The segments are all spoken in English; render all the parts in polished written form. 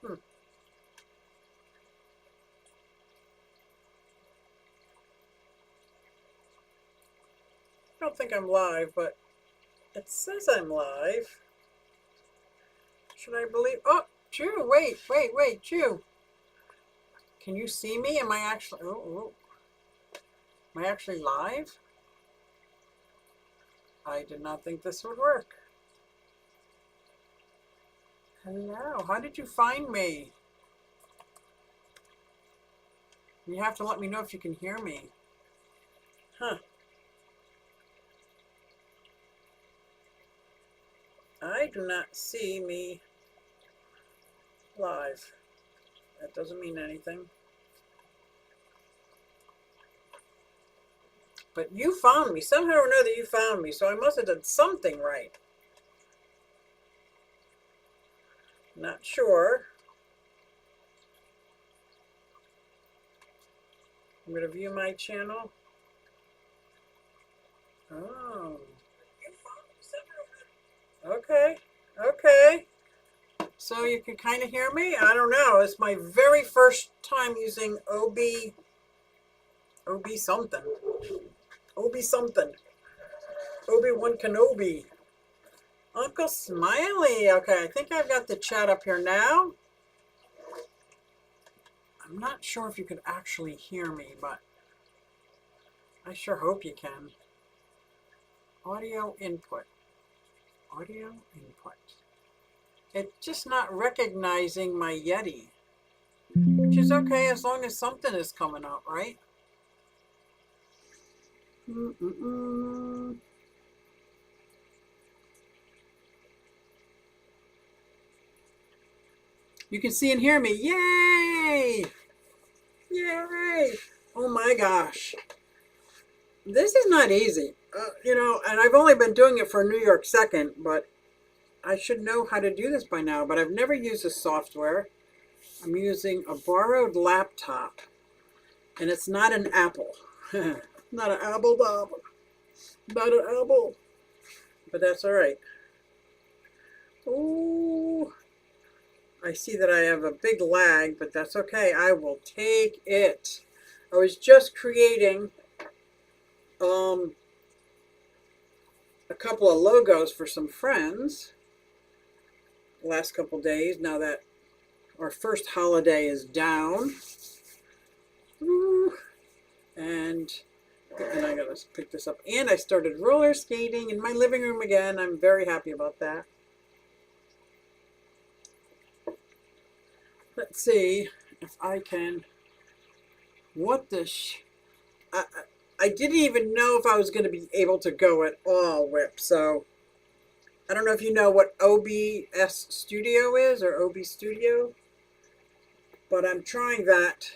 Hmm. I don't think I'm live, but it says I'm live. Should I believe? Oh, Chew, wait, Chew. Can you see me? Am I actually, am I actually live? I did not think this would work. Hello, how did you find me? You have to let me know if you can hear me. Huh. I do not see me live. That doesn't mean anything. But you found me. Somehow or another you found me, so I must have done something right. Not sure. I'm going to view my channel. Oh. Okay. Okay. So you can kind of hear me? I don't know. It's my very first time using OB something. OB something. Obi-Wan Kenobi. Uncle Smiley. Okay, I think I've got the chat up here now. I'm not sure if you could actually hear me, but I sure hope you can. Audio input. Audio input. It's just not recognizing my Yeti, which is okay as long as something is coming up, right? You can see and hear me. Yay! Yay! Oh my gosh. This is not easy. You know, and I've only been doing it for New York 2nd, but I should know how to do this by now, but I've never used this software. I'm using a borrowed laptop, and it's not an Apple. Not an Apple, not an Apple, but that's all right. Ooh, I see that I have a big lag, but that's okay. I will take it. I was just creating a couple of logos for some friends the last couple days, now that our first holiday is down. Ooh. And I gotta pick this up. And I started roller skating in my living room again. I'm very happy about that. Let's see if I can. What the I didn't even know if I was going to be able to go at all, Whip. So I don't know if you know what OBS Studio is or OB Studio, but I'm trying that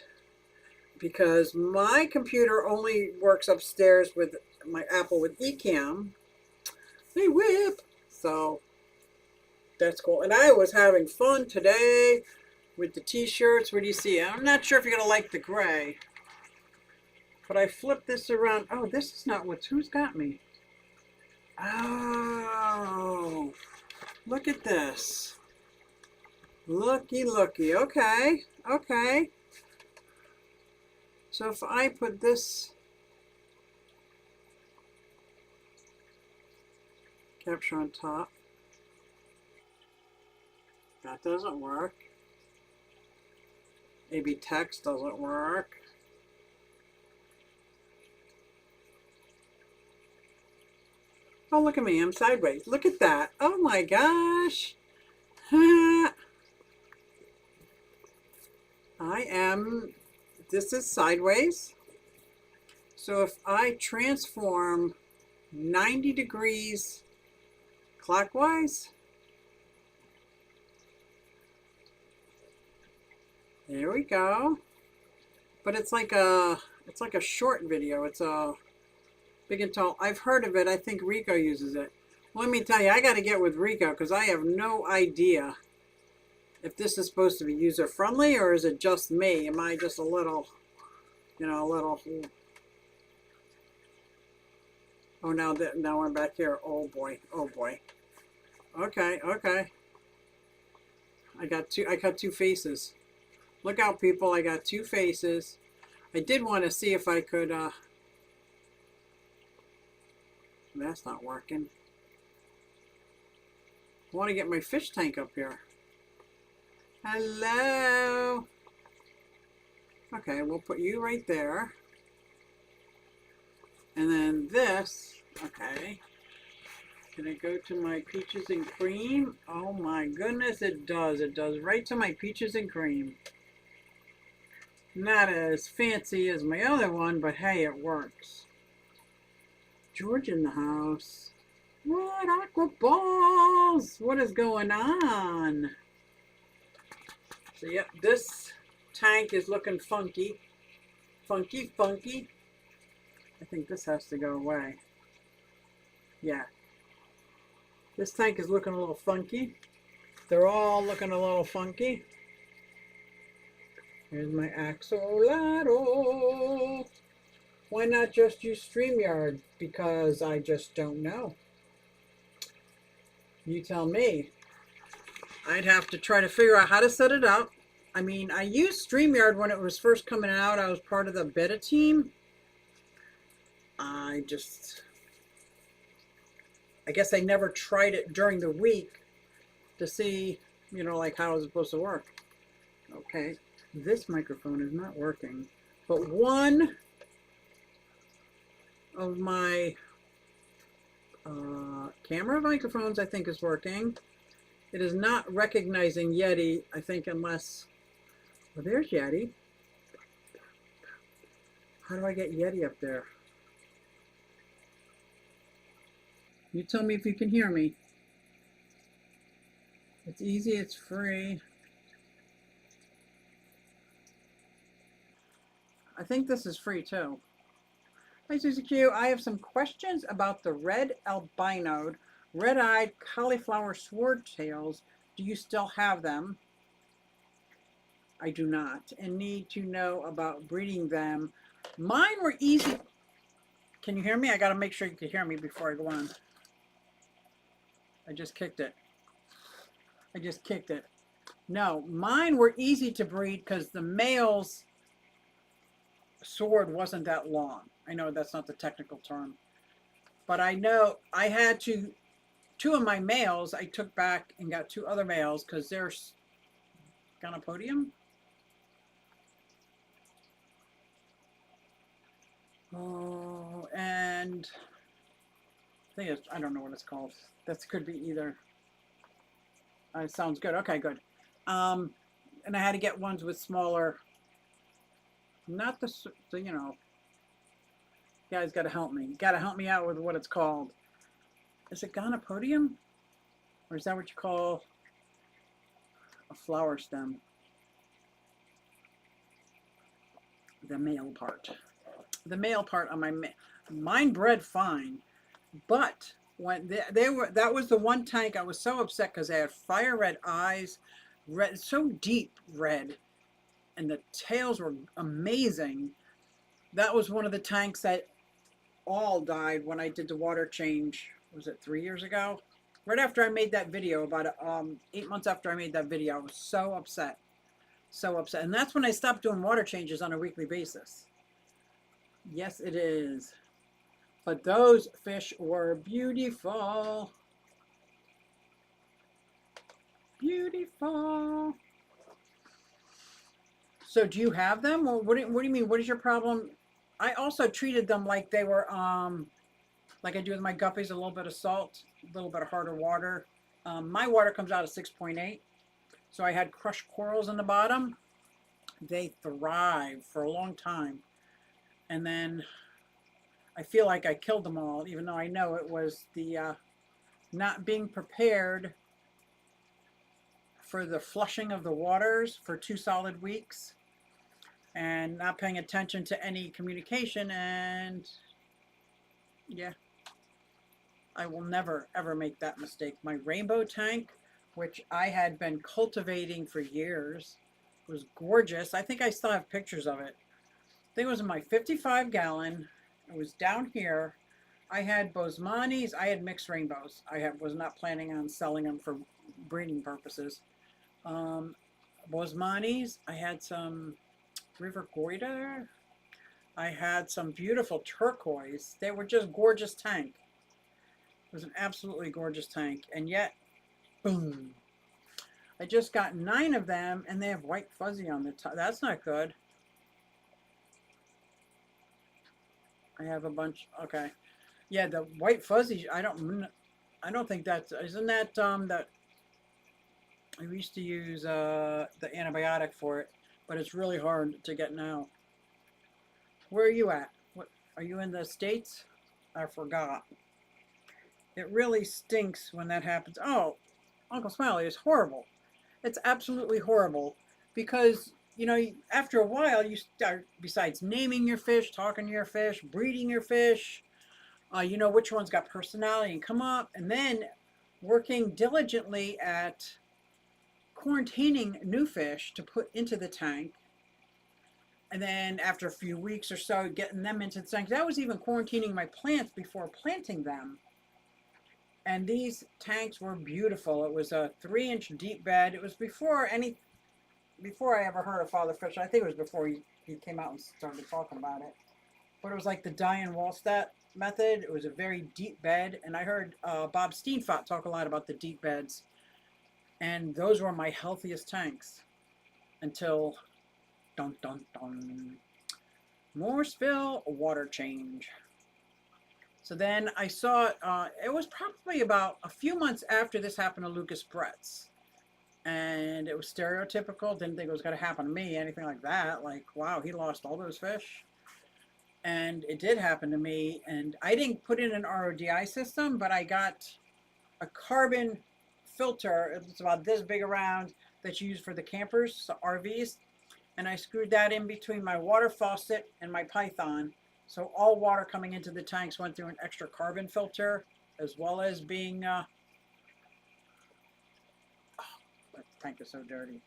because my computer only works upstairs with my Apple with Ecamm. Hey, Whip. So that's cool. And I was having fun today with the t-shirts. What do you see? I'm not sure if you're going to like the gray. But I flipped this around. Oh, this is not who's got me. Oh, look at this. Looky, looky. Okay, okay. So if I put this capture on top, that doesn't work. Maybe text doesn't work. Oh, look at me. I'm sideways. Look at that. Oh my gosh. This is sideways. So if I transform 90 degrees clockwise, there we go. But it's like a short video. It's a big and tall. I've heard of it. I think Rico uses it. Let me tell you, I got to get with Rico because I have no idea if this is supposed to be user friendly or is it just me? Am I just a little, a little? Oh, now we're back here. Oh boy. Oh boy. Okay. Okay. I got two faces. Look out, people, I got two faces. I did want to see if I could, that's not working. I want to get my fish tank up here. Hello. Okay, we'll put you right there. And then this, okay. Can it go to my peaches and cream? Oh my goodness, it does. It does right to my peaches and cream. Not as fancy as my other one, but hey, it works. George in the house. What aqua balls? What is going on? So yep, this tank is looking funky. Funky, funky. I think this has to go away. Yeah. This tank is looking a little funky. They're all looking a little funky. Here's my axolotl. Why not just use StreamYard? Because I just don't know. You tell me. I'd have to try to figure out how to set it up. I mean, I used StreamYard when it was first coming out. I was part of the beta team. I guess I never tried it during the week to see, you know, like how it's supposed to work. Okay, this microphone is not working, but one of my camera microphones I think is working. It is not recognizing Yeti, I think, unless, well, there's Yeti. How do I get Yeti up there? You tell me if you can hear me. It's easy, it's free. I think this is free too. Hi Susie Q, I have some questions about the red albino, red-eyed cauliflower swordtails. Do you still have them? I do not, and need to know about breeding them. Mine were easy. Can you hear me? I got to make sure you can hear me before I go on. I just kicked it. I just kicked it. No, mine were easy to breed because the male's sword wasn't that long. I know that's not the technical term, but I know I had to, two of my males I took back and got two other males because they're Gonopodium. Oh, and I think it's, I don't know what it's called. That could be either. Sounds good. Okay, good. And I had to get ones with smaller, not the you know, you guys got to help me. You got to help me out with what it's called. Is it Gonopodium? Or is that what you call a flower stem? The male part. The male part on my, mine bred fine, but when they were, that was the one tank I was so upset because they had fire red eyes, red, so deep red, and the tails were amazing. That was one of the tanks that all died when I did the water change. Was it 3 years ago? Right after I made that video, about 8 months after I made that video, I was so upset. So upset. And that's when I stopped doing water changes on a weekly basis. Yes, it is. But those fish were beautiful. Beautiful. So do you have them? Or what do you mean? What is your problem? I also treated them like they were, like I do with my guppies, a little bit of salt, a little bit of harder water. My water comes out of 6.8. So I had crushed corals in the bottom. They thrive for a long time. And then I feel like I killed them all, even though I know it was the not being prepared for the flushing of the waters for 2 solid weeks and not paying attention to any communication. And yeah, I will never ever make that mistake. My rainbow tank, which I had been cultivating for years, was gorgeous. I think I still have pictures of it. I think it was in my 55-gallon. It was down here. I had Bosmanis. I had mixed rainbows. I was not planning on selling them for breeding purposes. Um, Bosmanis, I had some River Goiter. I had some beautiful turquoise. They were just gorgeous tank. It was an absolutely gorgeous tank. And yet, boom. I just got 9 of them and they have white fuzzy on the top. That's not good. I have a bunch. Okay. Yeah, the white fuzzy, I don't think that's, isn't that that I used to use the antibiotic for it, but it's really hard to get now. Where are you at? What are you in the States? I forgot. It really stinks when that happens. Oh, Uncle Smiley is horrible. It's absolutely horrible because, after a while, you start, besides naming your fish, talking to your fish, breeding your fish, you know which one's got personality and come up, and then working diligently at quarantining new fish to put into the tank. And then after a few weeks or so, getting them into the tank. I was even quarantining my plants before planting them. And these tanks were beautiful. It was a 3-inch deep bed. It was before I ever heard of Father Fisher. I think it was before he came out and started talking about it. But it was like the Diane Wallstatt method. It was a very deep bed. And I heard Bob Steenfott talk a lot about the deep beds. And those were my healthiest tanks until dun dun dun. More spill, water change. So then I saw it was probably about a few months after this happened to Lucas Bretz. And it was stereotypical. Didn't think it was going to happen to me, anything like that. Like, wow, he lost all those fish. And it did happen to me. And I didn't put in an RODI system, but I got a carbon filter. It's about this big around that's used for the campers, the RVs. And I screwed that in between my water faucet and my Python. So all water coming into the tanks went through an extra carbon filter, as well as being, that tank is so dirty,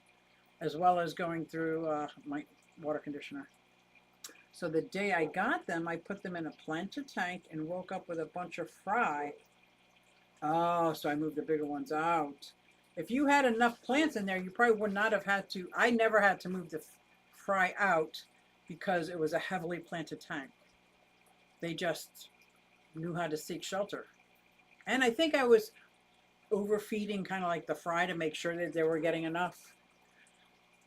as well as going through my water conditioner. So the day I got them, I put them in a planter tank and woke up with a bunch of fry. Oh, so I moved the bigger ones out. If you had enough plants in there, you probably would not have had to. I never had to move the fry out because it was a heavily planted tank. They just knew how to seek shelter. And I think I was overfeeding kind of like the fry to make sure that they were getting enough.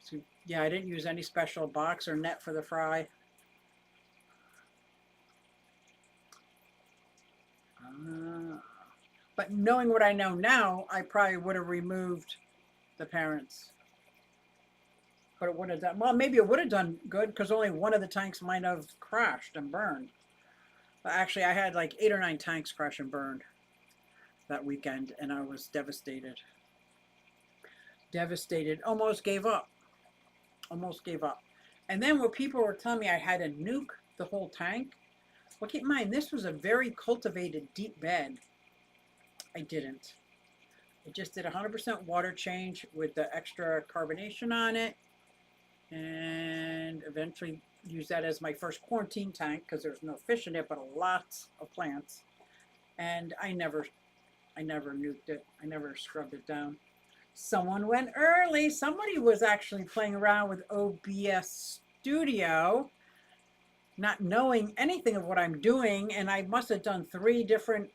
So yeah, I didn't use any special box or net for the fry. But knowing what I know now, I probably would have removed the parents. But it would have done, well, maybe it would have done good because only one of the tanks might have crashed and burned. But actually, I had like 8 or 9 tanks crash and burned that weekend, and I was devastated. Devastated. Almost gave up. Almost gave up. And then when people were telling me I had to nuke the whole tank, well, keep in mind, this was a very cultivated deep bed. I didn't. I just did 100% water change with the extra carbonation on it, and eventually used that as my first quarantine tank because there's no fish in it, but lots of plants. And I never nuked it. I never scrubbed it down. Someone went early. Somebody was actually playing around with OBS Studio, not knowing anything of what I'm doing, and I must have done 3 different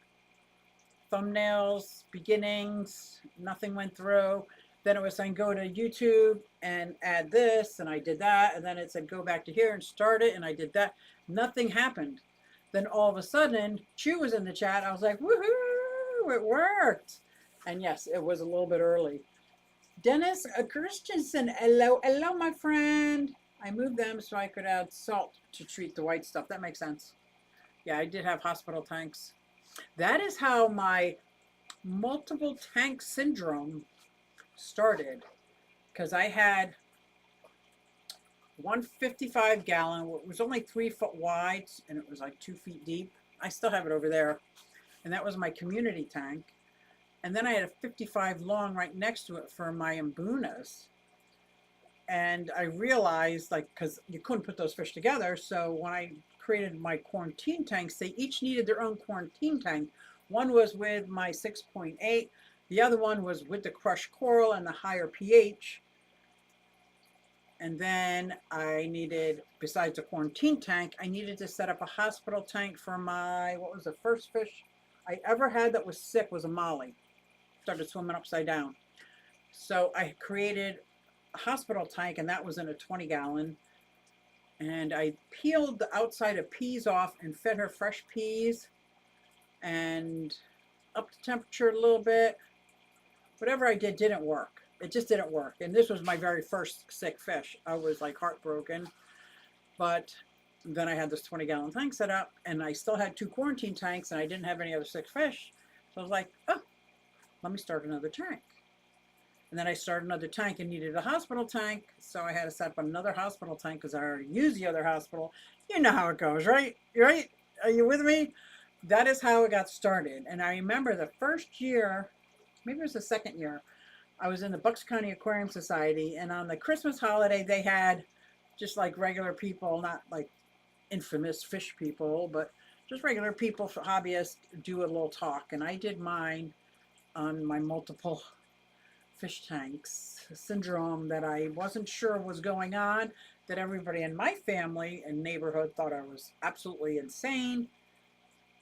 thumbnails, beginnings, nothing went through. Then it was saying go to YouTube and add this, and I did that, and then it said go back to here and start it, and I did that. Nothing happened. Then all of a sudden, Chu was in the chat. I was like, woohoo, it worked. And yes, it was a little bit early. Dennis Christensen, hello, hello, my friend. I moved them so I could add salt to treat the white stuff. That makes sense. Yeah, I did have hospital tanks. That is how my multiple tank syndrome started, because I had 155 gallon, it was only 3 foot wide, and it was like 2 feet deep. I still have it over there, and that was my community tank. And then I had a 55 long right next to it for my mbunas. And I realized, like, because you couldn't put those fish together, so when I created my quarantine tanks, they each needed their own quarantine tank. One was with my 6.8, The other one was with the crushed coral and the higher pH. And then I needed, besides a quarantine tank, I needed to set up a hospital tank for my, what was the first fish I ever had that was sick was a molly. Started swimming upside down. So I created a hospital tank, and that was in a 20-gallon. And I peeled the outside of peas off and fed her fresh peas and up the temperature a little bit. Whatever I did didn't work. It just didn't work. And this was my very first sick fish. I was like heartbroken. But then I had this 20-gallon tank set up, and I still had 2 quarantine tanks, and I didn't have any other sick fish. So I was like, oh, let me start another tank. And then I started another tank and needed a hospital tank. So I had to set up another hospital tank because I already used the other hospital. You know how it goes, right? Right? Are you with me? That is how it got started. And I remember the first year, maybe it was the second year, I was in the Bucks County Aquarium Society, and on the Christmas holiday, they had just like regular people, not like infamous fish people, but just regular people, hobbyists, do a little talk. And I did mine on my multiple fish tanks syndrome that I wasn't sure was going on, that everybody in my family and neighborhood thought I was absolutely insane.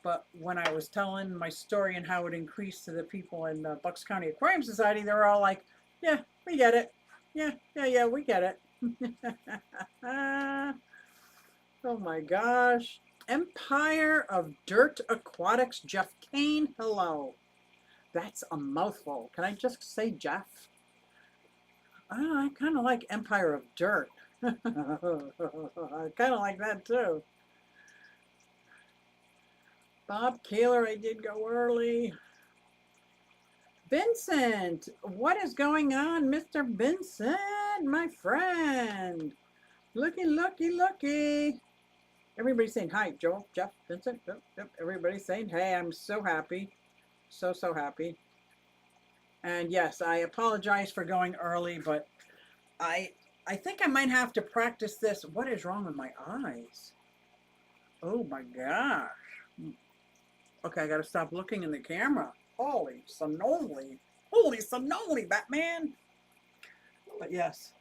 But when I was telling my story and how it increased to the people in the Bucks County Aquarium Society, they were all like, yeah, we get it. Yeah, we get it. Oh my gosh. Empire of Dirt Aquatics, Jeff Kane, hello. That's a mouthful. Can I just say Jeff? I kind of like Empire of Dirt. I kind of like that too. Bob Kaler, I did go early. Vincent, what is going on, Mr. Vincent, my friend? Looky. Everybody's saying hi, Joel, Jeff, Vincent. Yep. Everybody's saying, hey, I'm so happy. So happy. And yes, I apologize for going early, but I think I might have to practice this. What is wrong with my eyes? Oh my gosh. Okay, I gotta stop looking in the camera. Holy sonoli. Batman. But yes.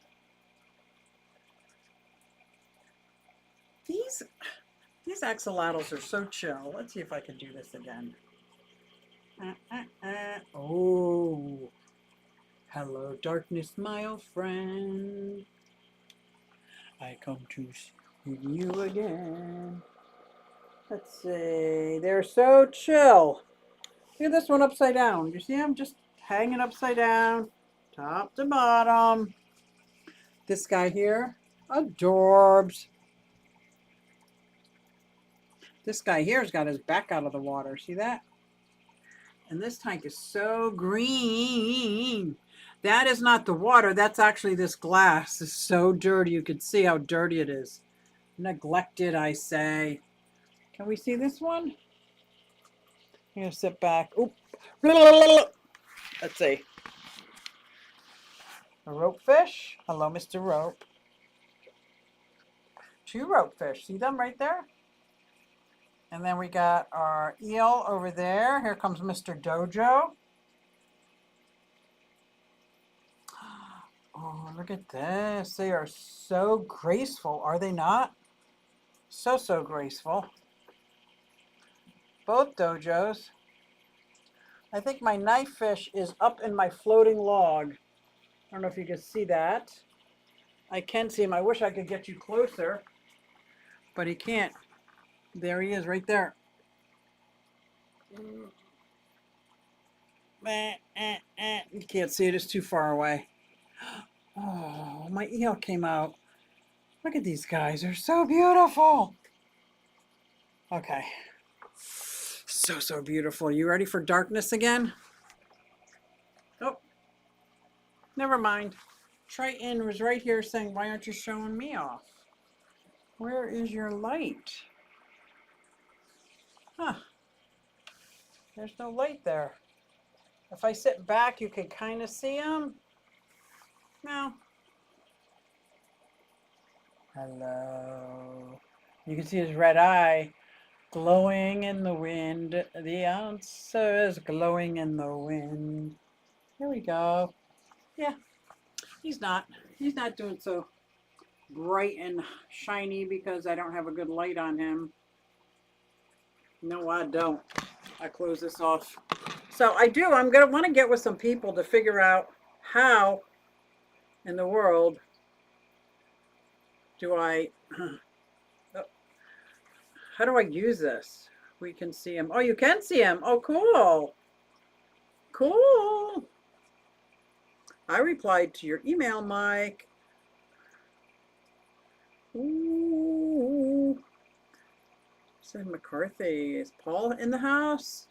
These axolotls are so chill. Let's see if I can do this again. Oh. Hello, darkness, my old friend. I come to see you again. Let's see. They're so chill. Look at this one upside down. You see him just hanging upside down, top to bottom. This guy here, adorbs. This guy here has got his back out of the water. See that? And this tank is so green. That is not the water. That's actually this glass. It's so dirty. You can see how dirty it is. Neglected, I say. Can we see this one? I'm going to sit back. Oop. Let's see. A rope fish. Hello, Mr. Rope. 2 rope fish. See them right there? And then we got our eel over there. Here comes Mr. Dojo. Oh, look at this. They are so graceful, are they not? So graceful. Both dojos. I think my knife fish is up in my floating log. I don't know if you can see that. I can see him. I wish I could get you closer, but he can't. There he is right there. You can't see it. It's too far away. Oh, my eel came out. Look at these guys. They're so beautiful. Okay. So beautiful. You ready for darkness again? Oh, never mind. Triton was right here saying, why aren't you showing me off? Where is your light? Huh. There's no light there. If I sit back, you can kind of see him. No. Hello. You can see his red eye glowing in the wind. The answer is glowing in the wind. Here we go. Yeah, he's not doing so bright and shiny because I don't have a good light on him. No, I don't. I close this off. So I'm going to want to get with some people to figure out how in the world do I, how do I use this? We can see him. Oh, you can see him. Oh, cool. Cool. I replied to your email, Mike. Ooh. Said McCarthy. Is Paul in the house?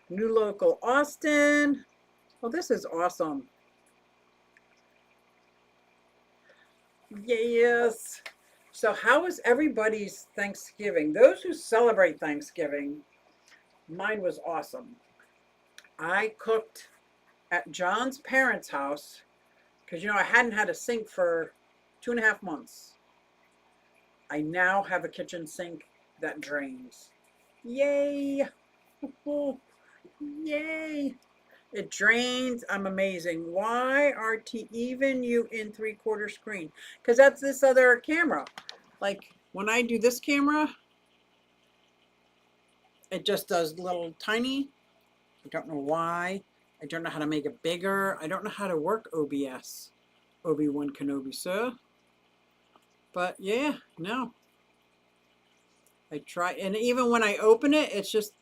New local, Austin. Oh, this is awesome. Yes. So how was everybody's Thanksgiving? Those who celebrate Thanksgiving, mine was awesome. I cooked at John's parents' house because, I hadn't had a sink for 2.5 months. I now have a kitchen sink that drains. Yay! Yay! It drains. I'm amazing. Why RT even you in 3/4 screen? Because that's this other camera. Like when I do this camera, it just does little tiny. I don't know why. I don't know how to make it bigger. I don't know how to work OBS. Obi-Wan Kenobi, sir. But yeah, no. I try, and even when I open it, it's just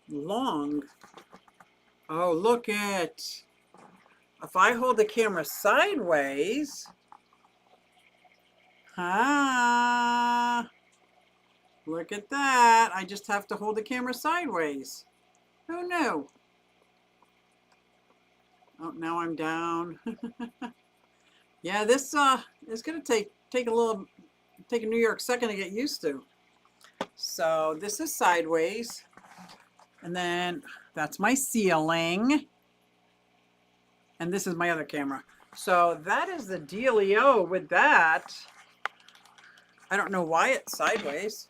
long. Oh, look at. If I hold the camera sideways, look at that. I just have to hold the camera sideways. Oh no. Oh, now I'm down. Yeah, this is gonna take a New York second to get used to. So this is sideways, and then that's my ceiling, and this is my other camera. So that is the dealio with that. I don't know why it's sideways.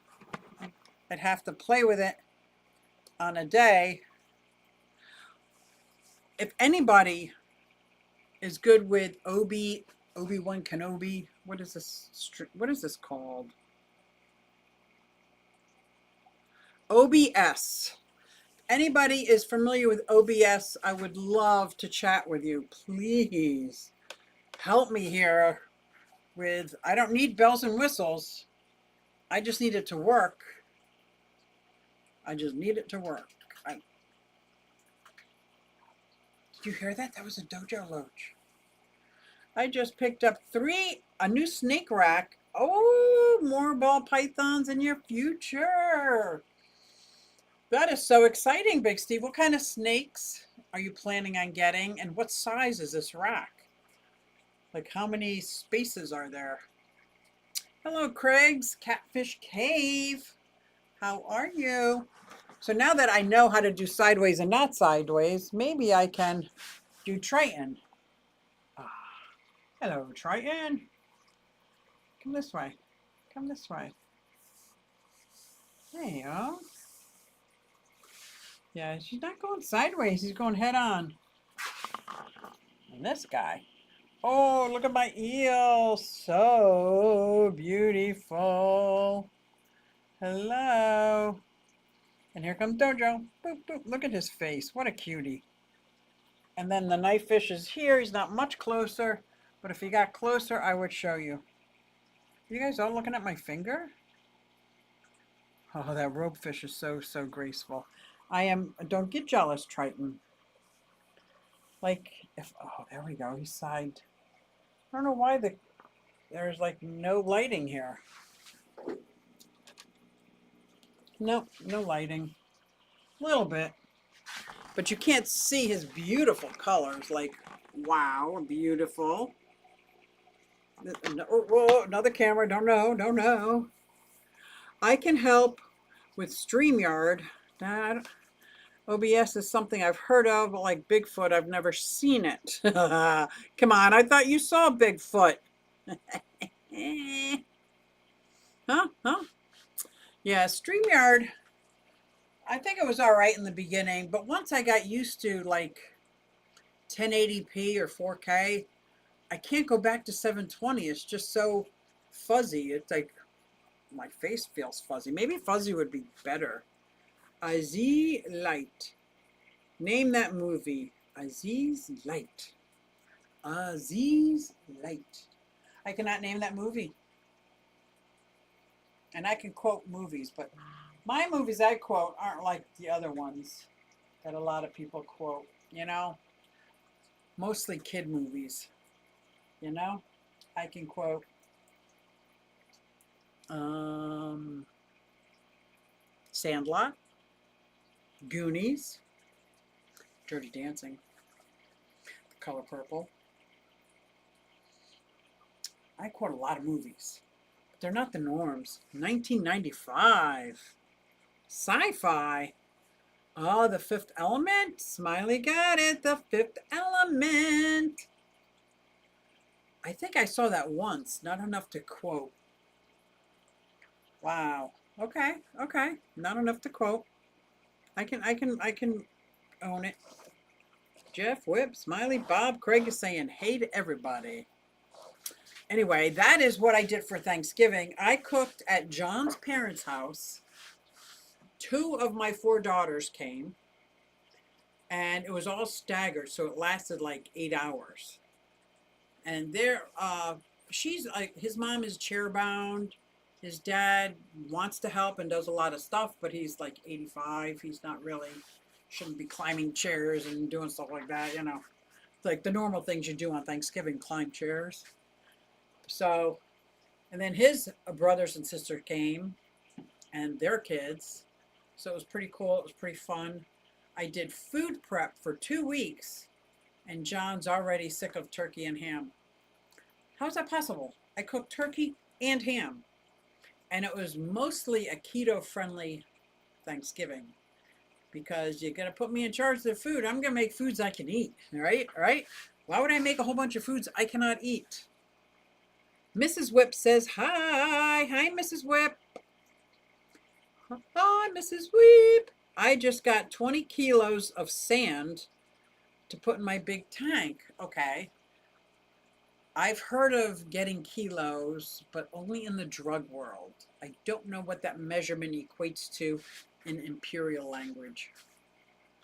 I'd have to play with it on a day. If anybody is good with Obi-Wan Kenobi, what is this called? OBS. Anybody is familiar with OBS, I would love to chat with you. Please help me here with, I don't need bells and whistles. I just need it to work. I just need it to work. Did you hear that? That was a Dojo Loach. I just picked up a new snake rack. Oh, more ball pythons in your future. That is so exciting, Big Steve. What kind of snakes are you planning on getting? And what size is this rack? Like how many spaces are there? Hello, Craig's Catfish Cave. How are you? So now that I know how to do sideways and not sideways, maybe I can do Triton. Hello, Triton. Come this way. Come this way. There you go. Yeah, she's not going sideways. She's going head on. And this guy. Oh, look at my eel. So beautiful. Hello. And here comes Dojo. Boop, boop. Look at his face. What a cutie. And then the knife fish is here. He's not much closer. But if he got closer, I would show you. You guys all looking at my finger? Oh, that rope fish is so, so graceful. Don't get jealous, Triton. Like, there we go, he's side. I don't know why there's like no lighting here. Nope, no lighting. A little bit. But you can't see his beautiful colors. Like, wow, beautiful. Oh, another camera, don't know. I can help with StreamYard. OBS is something I've heard of, but like Bigfoot, I've never seen it. Come on, I thought you saw Bigfoot. Huh? Yeah, StreamYard, I think it was all right in the beginning, but once I got used to like 1080p or 4K. I can't go back to 720. It's just so fuzzy. It's like my face feels fuzzy. Maybe fuzzy would be better. Aziz Light. Name that movie. Aziz Light. Aziz Light. I cannot name that movie. And I can quote movies, but my movies I quote aren't like the other ones that a lot of people quote, you know? Mostly kid movies, you know? I can quote Sandlot, Goonies, Dirty Dancing, The Color Purple. I quote a lot of movies, but they're not the norms. 1995. Sci-fi. Oh, The Fifth Element. Smiley got it. The Fifth Element. I think I saw that once. Not enough to quote. Wow. Okay. Okay. Not enough to quote. I can own it. Jeff, Whip, Smiley, Bob, Craig is saying hey to everybody. Anyway, that is what I did for Thanksgiving. I cooked at John's parents' house. 2 of my 4 daughters came, and it was all staggered, so it lasted like 8 hours. And she's like, his mom is chair-bound. His dad wants to help and does a lot of stuff, but he's like 85. He's not really, shouldn't be climbing chairs and doing stuff like that, you know. Like the normal things you do on Thanksgiving, climb chairs. So, and then his brothers and sisters came, and their kids. So it was pretty cool. It was pretty fun. I did food prep for 2 weeks, and John's already sick of turkey and ham. How is that possible? I cooked turkey and ham, and it was mostly a keto-friendly Thanksgiving, because you're going to put me in charge of the food. I'm going to make foods I can eat, right? All right? Why would I make a whole bunch of foods I cannot eat? Mrs. Whip says, hi. Hi, Mrs. Whip. Hi, Mrs. Whip. I just got 20 kilos of sand to put in my big tank. Okay. I've heard of getting kilos, but only in the drug world. I don't know what that measurement equates to in imperial language.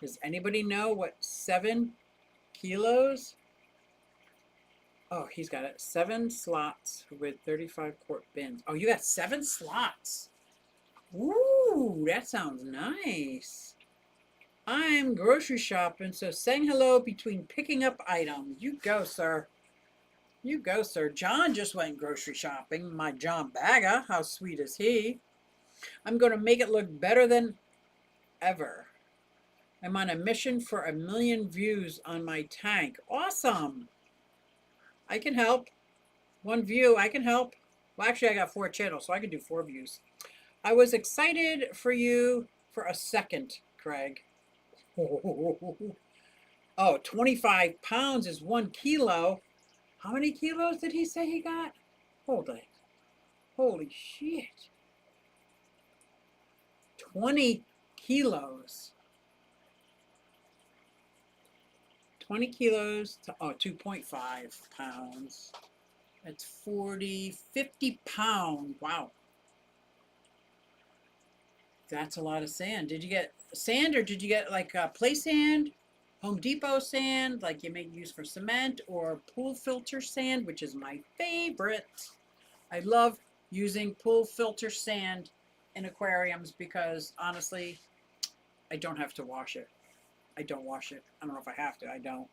Does anybody know what 7 kilos? Oh, he's got it. 7 slots with 35 quart bins. Oh, you got 7 slots. Ooh, that sounds nice. I'm grocery shopping, so saying hello between picking up items. You go, sir. You go, sir. John just went grocery shopping. My John Bagga. How sweet is he? I'm going to make it look better than ever. I'm on a mission for 1 million views on my tank. Awesome. I can help. 1 view, I can help. Well, actually, I got 4 channels, so I can do 4 views. I was excited for you for a second, Craig. Oh, 25 pounds is 1 kilo. How many kilos did he say he got? Hold it. Holy shit. 20 kilos. 20 kilos to, 2.5 pounds. That's 40, 50 pounds. Wow. That's a lot of sand. Did you get sand, or did you get like play sand, Home Depot sand, like you may use for cement, or pool filter sand, which is my favorite? I love using pool filter sand in aquariums because honestly, I don't have to wash it. I don't wash it. I don't know if I have to. I don't.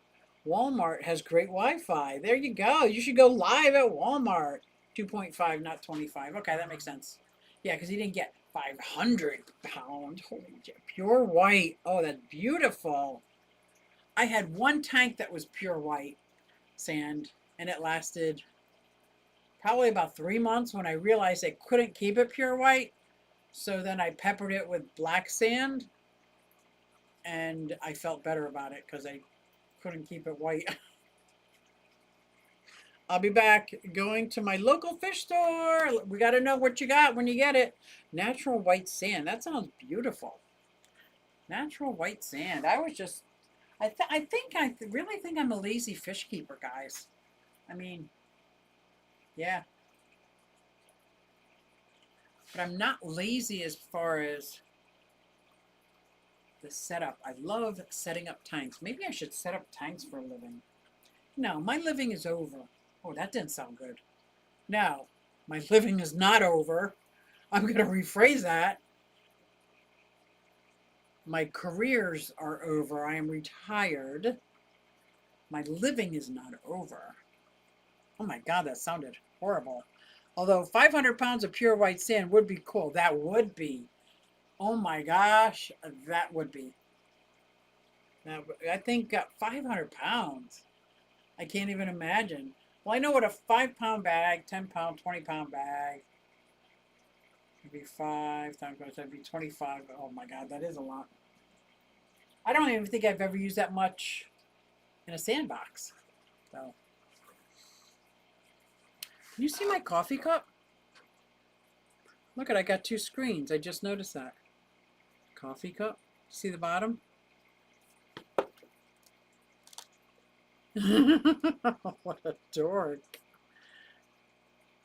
Walmart has great Wi-Fi. There you go. You should go live at Walmart. 2.5, not 25. Okay, that makes sense. Yeah, because he didn't get 500 pound. Holy pure white. Oh, that's beautiful. I had 1 tank that was pure white sand, and it lasted probably about 3 months when I realized I couldn't keep it pure white. So then I peppered it with black sand, and I felt better about it because I couldn't keep it white. I'll be back going to my local fish store. We got to know what you got when you get it. Natural white sand. That sounds beautiful. Natural white sand. I really think I'm a lazy fish keeper, guys. I mean, yeah, but I'm not lazy as far as the setup. I love setting up tanks. Maybe I should set up tanks for a living. No, my living is over. Oh, that didn't sound good. No, my living is not over. I'm going to rephrase that. My careers are over. I am retired. My living is not over. Oh my God, that sounded horrible. Although 500 pounds of pure white sand would be cool. That would be. Oh my gosh, that would be. That, I think 500 pounds. I can't even imagine. Well, I know what a 5 pound bag, 10 pound, 20 pound bag. It'd be 5 times, that'd be 25. Oh my God, that is a lot. I don't even think I've ever used that much in a sandbox. So, can you see my coffee cup? Look at, I got two screens. I just noticed that. Coffee cup. See the bottom? What a dork.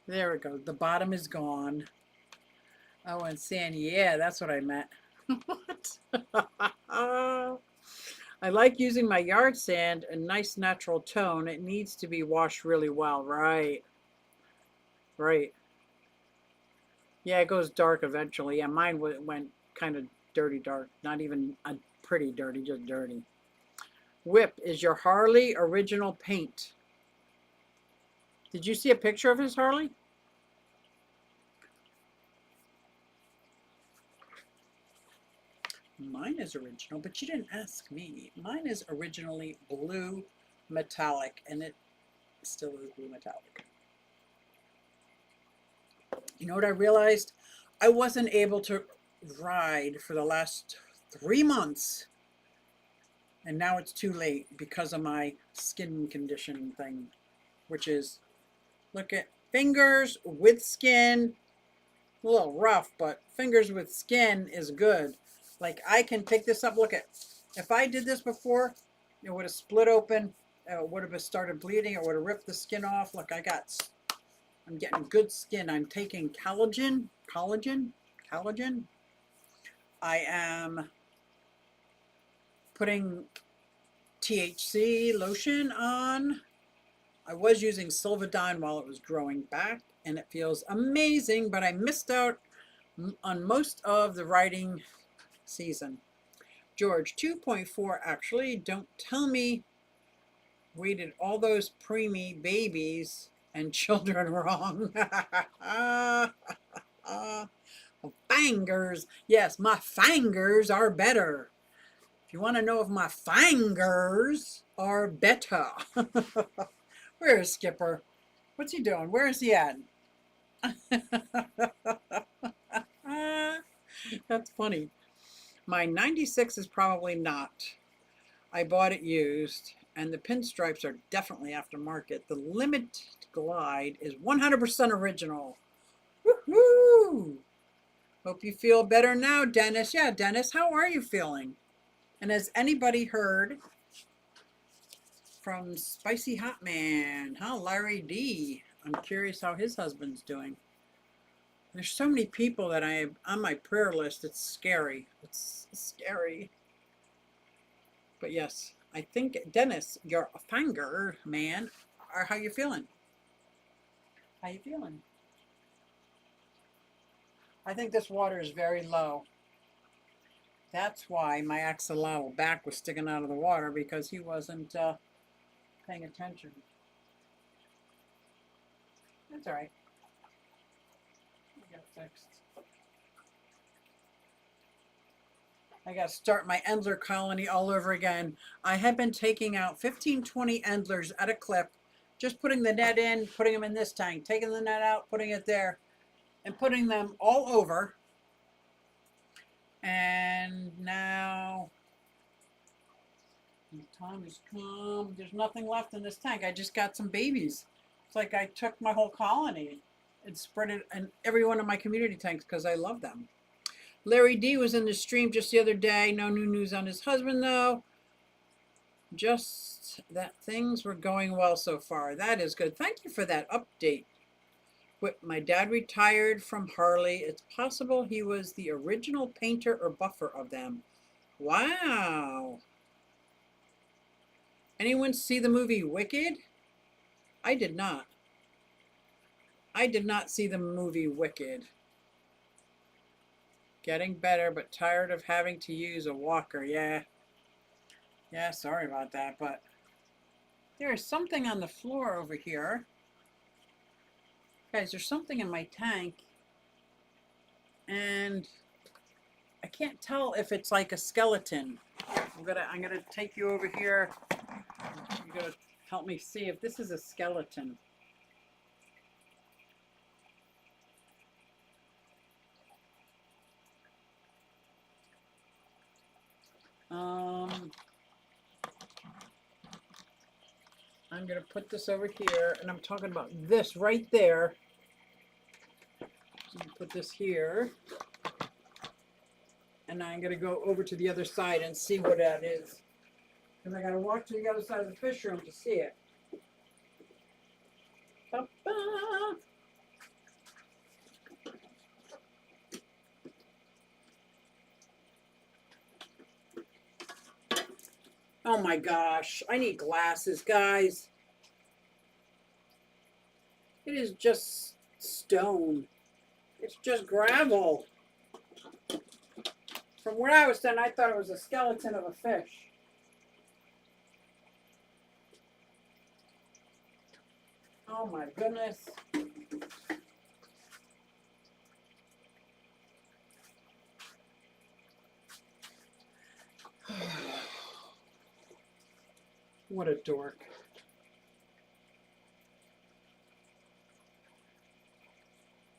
There we go. The bottom is gone. Oh, and sand. Yeah, that's what I meant. What? I like using my yard sand, a nice natural tone. It needs to be washed really well. Right. Right. Yeah, it goes dark eventually. Yeah, mine went kind of dirty dark. Not even pretty dirty, just dirty. Whip, is your Harley original paint? Did you see a picture of his Harley? Mine is original, but you didn't ask me. Mine is originally blue metallic, and it still is blue metallic. You know what I realized? I wasn't able to ride for the last 3 months, and now it's too late because of my skin condition thing, which is, look at fingers with skin, a little rough, but fingers with skin is good. Like, I can pick this up. Look at, if I did this before, it would have split open, it would have started bleeding, it would have ripped the skin off. Look, I'm getting good skin. I'm taking collagen. I am putting THC lotion on. I was using Silvadine while it was growing back, and it feels amazing, but I missed out on most of the riding season. George, 2.4 actually. Don't tell me waited all those preemie babies and children wrong. Fingers. Yes, my fingers are better. If you want to know if my fingers are better. Where is Skipper? What's he doing? Where is he at? That's funny. My 96 is probably not. I bought it used, and the pinstripes are definitely aftermarket. The Limit Glide is 100% original. Woohoo! Hope you feel better now, Dennis. Yeah, Dennis, how are you feeling? And has anybody heard from Spicy Hot Man? Huh, Larry D. I'm curious how his husband's doing. There's so many people that I have on my prayer list. It's scary. It's scary. But yes, I think, Dennis, you're a finger man. How you feeling? How you feeling? I think this water is very low. That's why my axolotl back was sticking out of the water, because he wasn't paying attention. That's all right. I got it fixed. I got to start my Endler colony all over again. I have been taking out 15, 20 Endlers at a clip, just putting the net in, putting them in this tank, taking the net out, putting it there, and putting them all over. And now the time has come. There's nothing left in this tank. I just got some babies. It's like I took my whole colony and spread it in every one of my community tanks because I love them. Larry D was in the stream just the other day. No new news on his husband, though. Just that things were going well so far. That is good. Thank you for that update. My dad retired from Harley. It's possible he was the original painter or buffer of them. Wow. Anyone see the movie Wicked? I did not. I did not see the movie Wicked. Getting better, but tired of having to use a walker. Yeah. Yeah, sorry about that, but there is something on the floor over here. Guys, there's something in my tank, and I can't tell if it's like a skeleton. I'm gonna take you over here. You're gonna help me see if this is a skeleton. I'm gonna put this over here, and I'm talking about this right there. So put this here, and I'm gonna go over to the other side and see what that is, because I gotta walk to the other side of the fish room to see it. Ta-da! Oh my gosh, I need glasses, guys. It is just stone. It's just gravel. From where I was standing, I thought it was a skeleton of a fish. Oh my goodness. What a dork.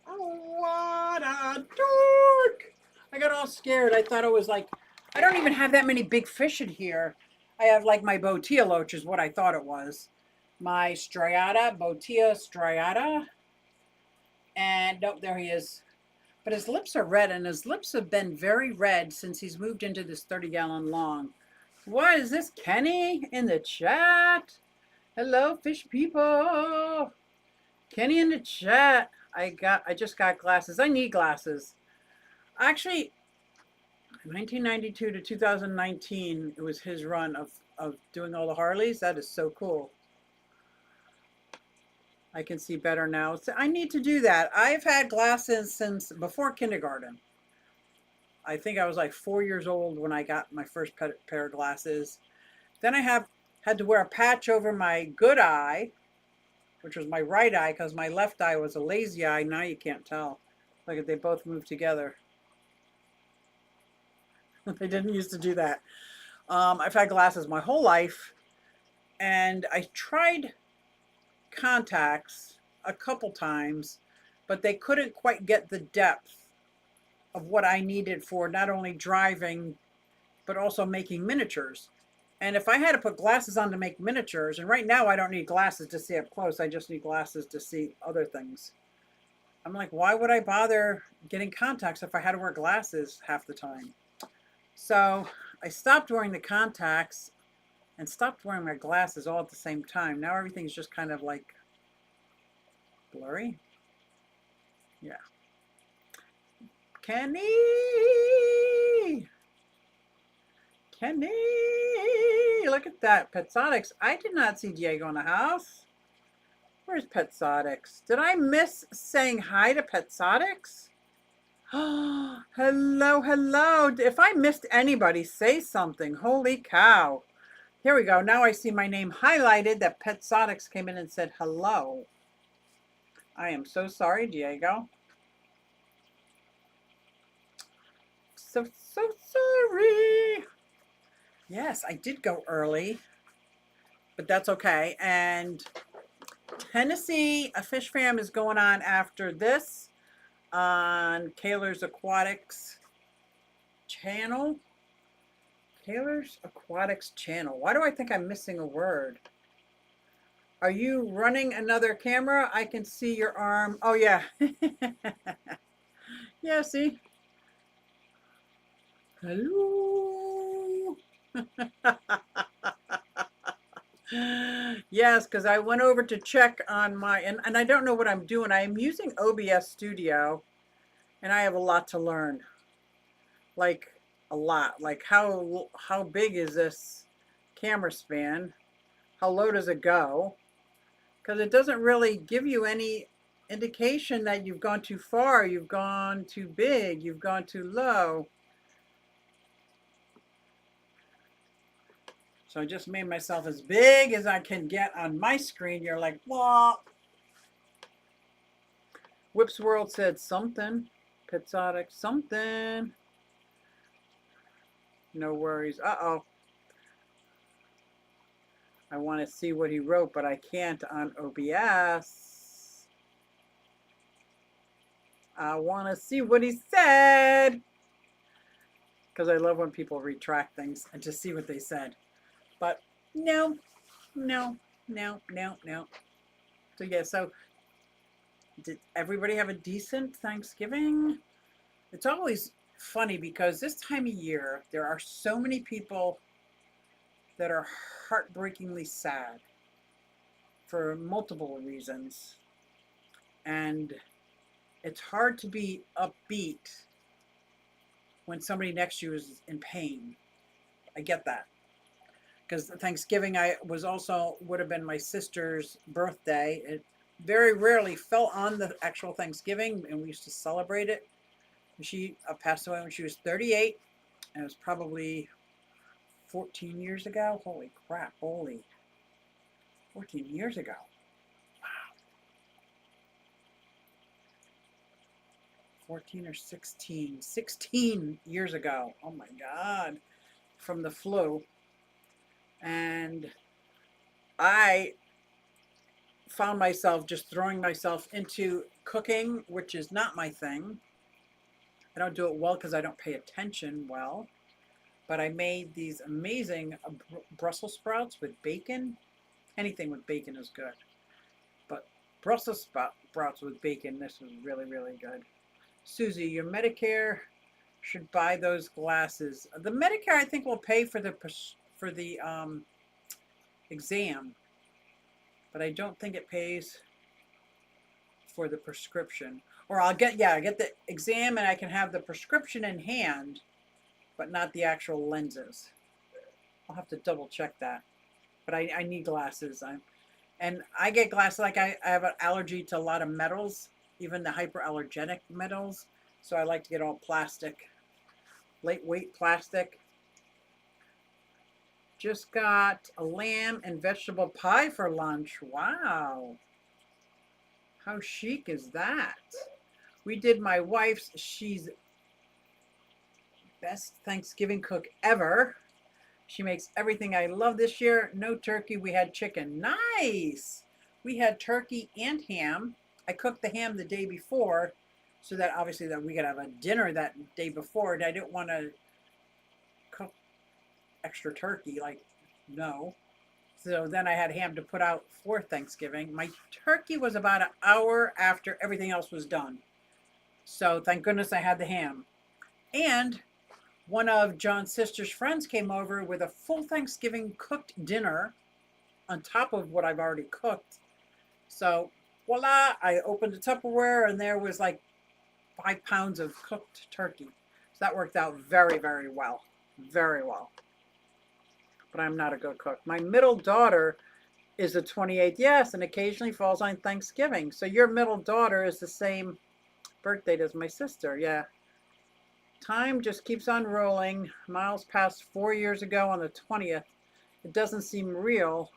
What a dork. I got all scared. I thought it was like, I don't even have that many big fish in here. I have like my Botia loach is what I thought it was. My striata, Botia striata. And nope, there he is. But his lips are red, and his lips have been very red since he's moved into this 30-gallon long. What is this, Kenny in the chat? Hello, fish people. Kenny in the chat. I just got glasses. I need glasses. Actually, 1992 to 2019, it was his run of doing all the Harleys. That is so cool. I can see better now. So I need to do that. I've had glasses since before kindergarten. I think I was like 4 years old when I got my first pair of glasses. Then I had to wear a patch over my good eye, which was my right eye, because my left eye was a lazy eye. Now you can't tell. Look at, they both moved together. They didn't used to do that. I've had glasses my whole life, and I tried contacts a couple times, but they couldn't quite get the depth of what I needed for not only driving, but also making miniatures. And if I had to put glasses on to make miniatures, and right now I don't need glasses to see up close, I just need glasses to see other things. I'm like, why would I bother getting contacts if I had to wear glasses half the time? So I stopped wearing the contacts and stopped wearing my glasses all at the same time. Now everything's just kind of like blurry. Yeah. Kenny! Kenny! Look at that. Petsodics. I did not see Diego in the house. Where's Petsodics? Did I miss saying hi to Petsodics? Oh, hello, hello. If I missed anybody, say something. Holy cow. Here we go. Now I see my name highlighted that Petsodics came in and said hello. I am so sorry, Diego. So sorry. Yes, I did go early, but that's okay. And Tennessee, a fish fam is going on after this on Kaler's Aquatics channel. Kaler's Aquatics channel. Why do I think I'm missing a word? Are you running another camera? I can see your arm. Oh, yeah. Yeah, see? Hello. Yes, because I went over to check on my, and I don't know what I'm doing. I am using OBS Studio, and I have a lot to learn. Like a lot. Like how big is this camera span? How low does it go? Because it doesn't really give you any indication that you've gone too far, you've gone too big, you've gone too low. So I just made myself as big as I can get on my screen. You're like, what? Whips World said something. Pizzotic something. No worries. Uh-oh. I want to see what he wrote, but I can't on OBS. I want to see what he said. Because I love when people retract things and just see what they said. But no, no, no, no, no. So yeah, so did everybody have a decent Thanksgiving? It's always funny because this time of year, there are so many people that are heartbreakingly sad for multiple reasons. And it's hard to be upbeat when somebody next to you is in pain. I get that. Because Thanksgiving would have been my sister's birthday. It very rarely fell on the actual Thanksgiving, and we used to celebrate it. She passed away when she was 38, and it was probably 14 years ago. Holy crap, 14 years ago. Wow. 14 or 16 years ago. Oh my God, from the flu. And I found myself just throwing myself into cooking, which is not my thing. I don't do it well because I don't pay attention well. But I made these amazing Brussels sprouts with bacon. Anything with bacon is good. But Brussels sprouts with bacon, this was really, really good. Susie, your Medicare should buy those glasses. The Medicare, I think, will pay for the exam, but I don't think it pays for the prescription. Or I get the exam and I can have the prescription in hand, but not the actual lenses. I'll have to double check that. But I need glasses. And I get glasses, like I have an allergy to a lot of metals, even the hyperallergenic metals. So I like to get all plastic, lightweight plastic. Just got a lamb and vegetable pie for lunch. Wow. How chic is that? We did my wife's, she's best Thanksgiving cook ever. She makes everything I love this year. No turkey, we had chicken. Nice. We had turkey and ham. I cooked the ham the day before so that obviously that we could have a dinner that day before. I didn't want to cook extra turkey, like, no. So then I had ham to put out for Thanksgiving. My turkey was about an hour after everything else was done. So thank goodness I had the ham. And one of John's sister's friends came over with a full Thanksgiving cooked dinner on top of what I've already cooked. So voila, I opened the Tupperware and there was like 5 pounds of cooked turkey. So that worked out very, very well. Very well. But I'm not a good cook. My middle daughter is the 28th, yes, and occasionally falls on Thanksgiving. So your middle daughter is the same birthday as my sister, yeah. Time just keeps on rolling. Miles passed 4 years ago on the 20th. It doesn't seem real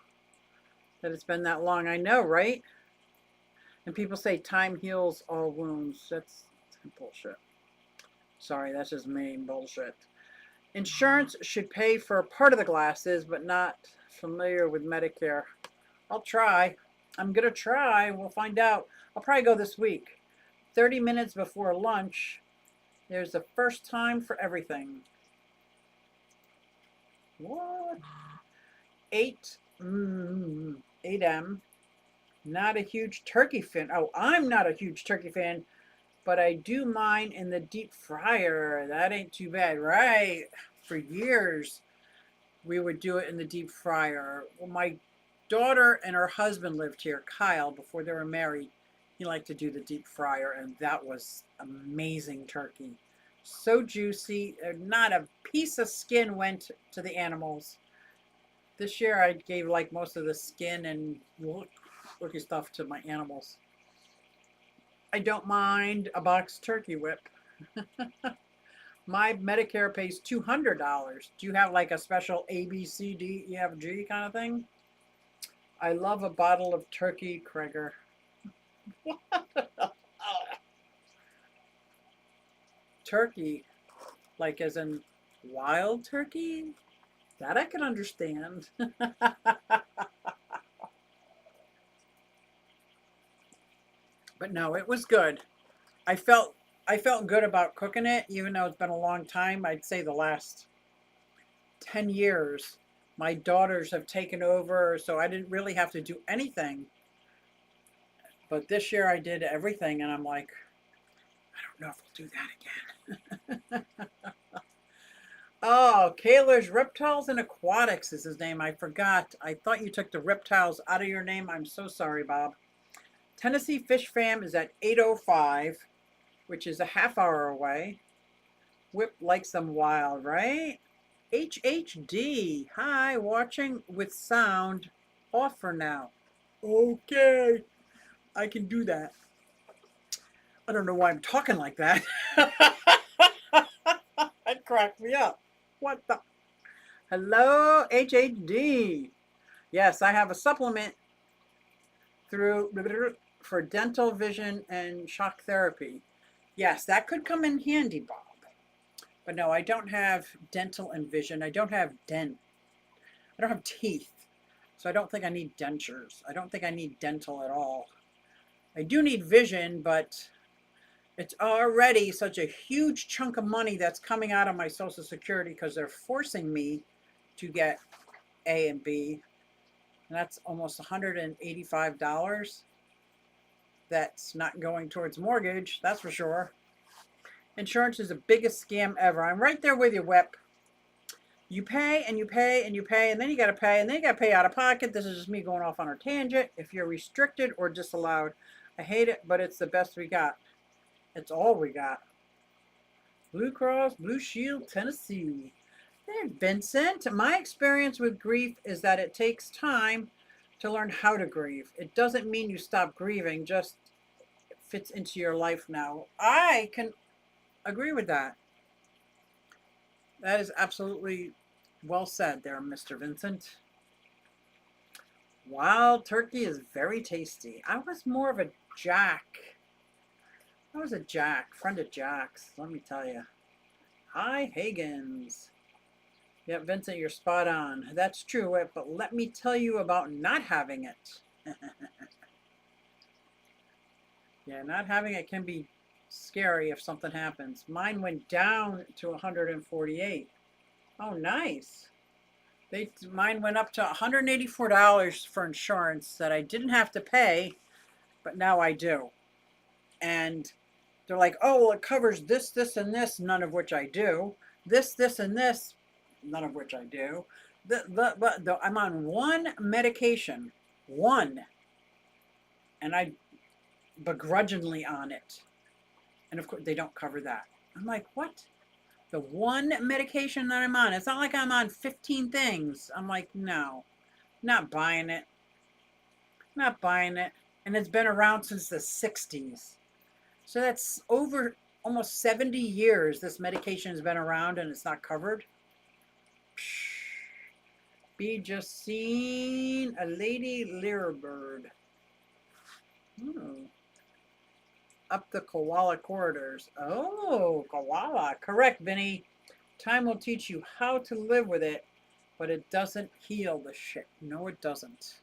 that it's been that long. I know, right? And people say time heals all wounds. That's bullshit. Sorry, that's just main bullshit. Insurance should pay for part of the glasses, but not familiar with Medicare. I'll try. I'm going to try. We'll find out. I'll probably go this week. 30 minutes before lunch, there's a first time for everything. What? 8M. Not a huge turkey fan. Oh, I'm not a huge turkey fan, but I do mine in the deep fryer. That ain't too bad, right? For years, we would do it in the deep fryer. Well, my daughter and her husband lived here, Kyle, before they were married. He liked to do the deep fryer, and that was amazing turkey. So juicy. Not a piece of skin went to the animals. This year I gave like most of the skin and looky stuff to my animals. I don't mind a box turkey whip. My Medicare pays $200. Do you have like a special A, B, C, D, E, F, G kind of thing? I love a bottle of turkey, Kreger. Turkey, like as in wild turkey? That I can understand. But no, it was good. I felt I felt good about cooking it, even though it's been a long time. I'd say the last 10 years, my daughters have taken over, so I didn't really have to do anything. But this year I did everything, and I'm like, I don't know if I'll do that again. Oh, Kaler's Reptiles and Aquatics is his name. I forgot. I thought you took the reptiles out of your name. I'm so sorry, Bob. Tennessee Fish Fam is at 8:05, which is a half hour away. Whip likes them wild, right? HHD. Hi, watching with sound off for now. Okay, I can do that. I don't know why I'm talking like that. That cracked me up. What the? Hello, HHD. Yes, I have a supplement through for dental, vision, and shock therapy. Yes, that could come in handy, Bob. But no, I don't have dental and vision. I don't have I don't have teeth. So I don't think I need dentures. I don't think I need dental at all. I do need vision, but it's already such a huge chunk of money that's coming out of my Social Security because they're forcing me to get A and B. And that's almost $185. That's not going towards mortgage, that's for sure. Insurance is the biggest scam ever. I'm right there with you, Whip. You pay and you pay and you pay, and then you got to pay, and then you got to pay out of pocket. This is just me going off on a tangent. If you're restricted or disallowed, I hate it, but it's the best we got. It's all we got. Blue Cross Blue Shield, Tennessee. There, Vincent. My experience with grief is that it takes time to learn how to grieve. It doesn't mean you stop grieving, just it fits into your life now. I can agree with that. That is absolutely well said there, Mr. Vincent. Wild turkey is very tasty. I was more of a Jack. I was a Jack, friend of Jack's, let me tell you. Hi, Higgins. Yep, Vincent, you're spot on. That's true, but let me tell you about not having it. Yeah, not having it can be scary if something happens. Mine went down to 148. Oh, nice. Mine went up to $184 for insurance that I didn't have to pay, but now I do. And they're like, oh, well, it covers this, this, and this, none of which I do. This, and this, none of which I do. I'm on one medication, one, and I begrudgingly on it. And of course, they don't cover that. I'm like, what? The one medication that I'm on. It's not like I'm on 15 things. I'm like, no, not buying it. Not buying it. And it's been around since the 60s. So that's over almost 70 years this medication has been around and it's not covered. Be just seen a lady lyrebird. Up the koala corridors. Oh, koala. Correct, Vinny. Time will teach you how to live with it, but it doesn't heal the shit. No, it doesn't.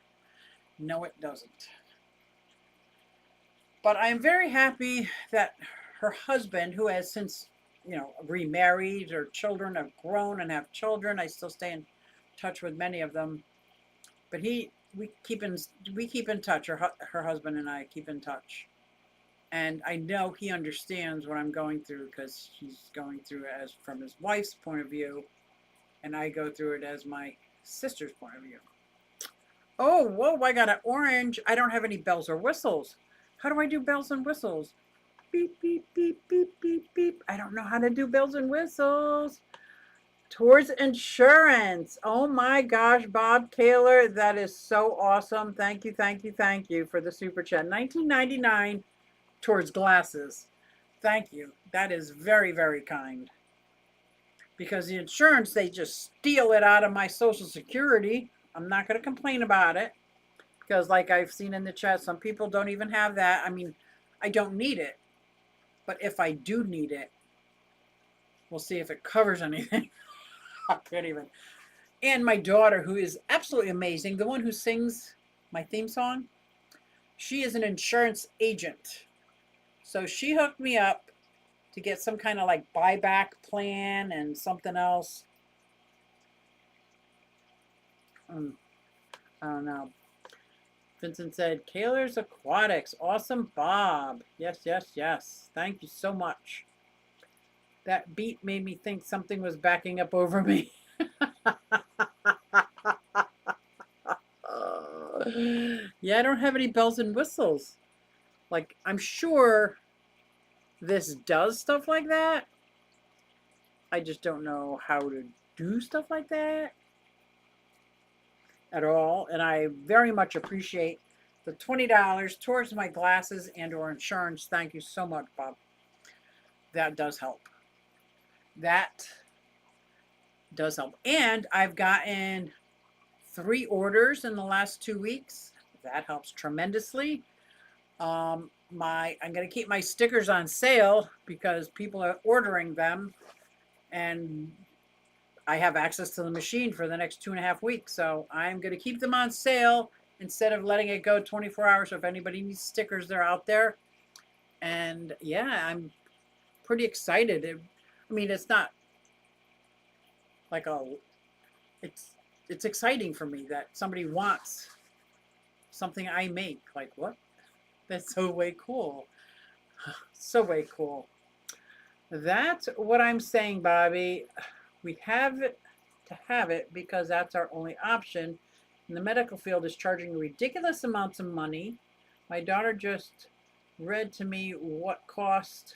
No, it doesn't. But I am very happy that her husband, who has since, remarried, her children have grown and have children. I still stay in touch with many of them. But we keep in touch. Her husband and I keep in touch. And I know he understands what I'm going through because he's going through it as from his wife's point of view, and I go through it as my sister's point of view. Oh, whoa, I got an orange. I don't have any bells or whistles. How do I do bells and whistles? Beep, beep, beep, beep, beep, beep. I don't know how to do bells and whistles. Towards insurance. Oh my gosh, Bob Kaler, that is so awesome. Thank you, thank you, thank you for the super chat. 1999 towards glasses. Thank you. That is very, very kind. Because the insurance, they just steal it out of my Social Security. I'm not going to complain about it. Because, like I've seen in the chat, some people don't even have that. I mean, I don't need it. But if I do need it, we'll see if it covers anything. I can't even. And my daughter, who is absolutely amazing, the one who sings my theme song, she is an insurance agent. So she hooked me up to get some kind of like buyback plan and something else. I don't know. Vincent said, Kaler's Aquatics. Awesome, Bob. Yes, yes, yes. Thank you so much. That beat made me think something was backing up over me. Yeah, I don't have any bells and whistles. Like, I'm sure this does stuff like that. I just don't know how to do stuff like that at all. And I very much appreciate the $20 towards my glasses and or insurance. Thank you so much, Bob. That does help. That does help. And I've gotten 3 orders in the last 2 weeks. That helps tremendously. I'm going to keep my stickers on sale because people are ordering them, and I have access to the machine for the next 2.5 weeks. So I'm going to keep them on sale instead of letting it go 24 hours. So if anybody needs stickers, they're out there. And yeah, I'm pretty excited. I mean, it's not like it's exciting for me that somebody wants something I make. Like, what? That's so way cool. So way cool. That's what I'm saying, Bobby. We have to have it because that's our only option. And the medical field is charging ridiculous amounts of money. My daughter just read to me what cost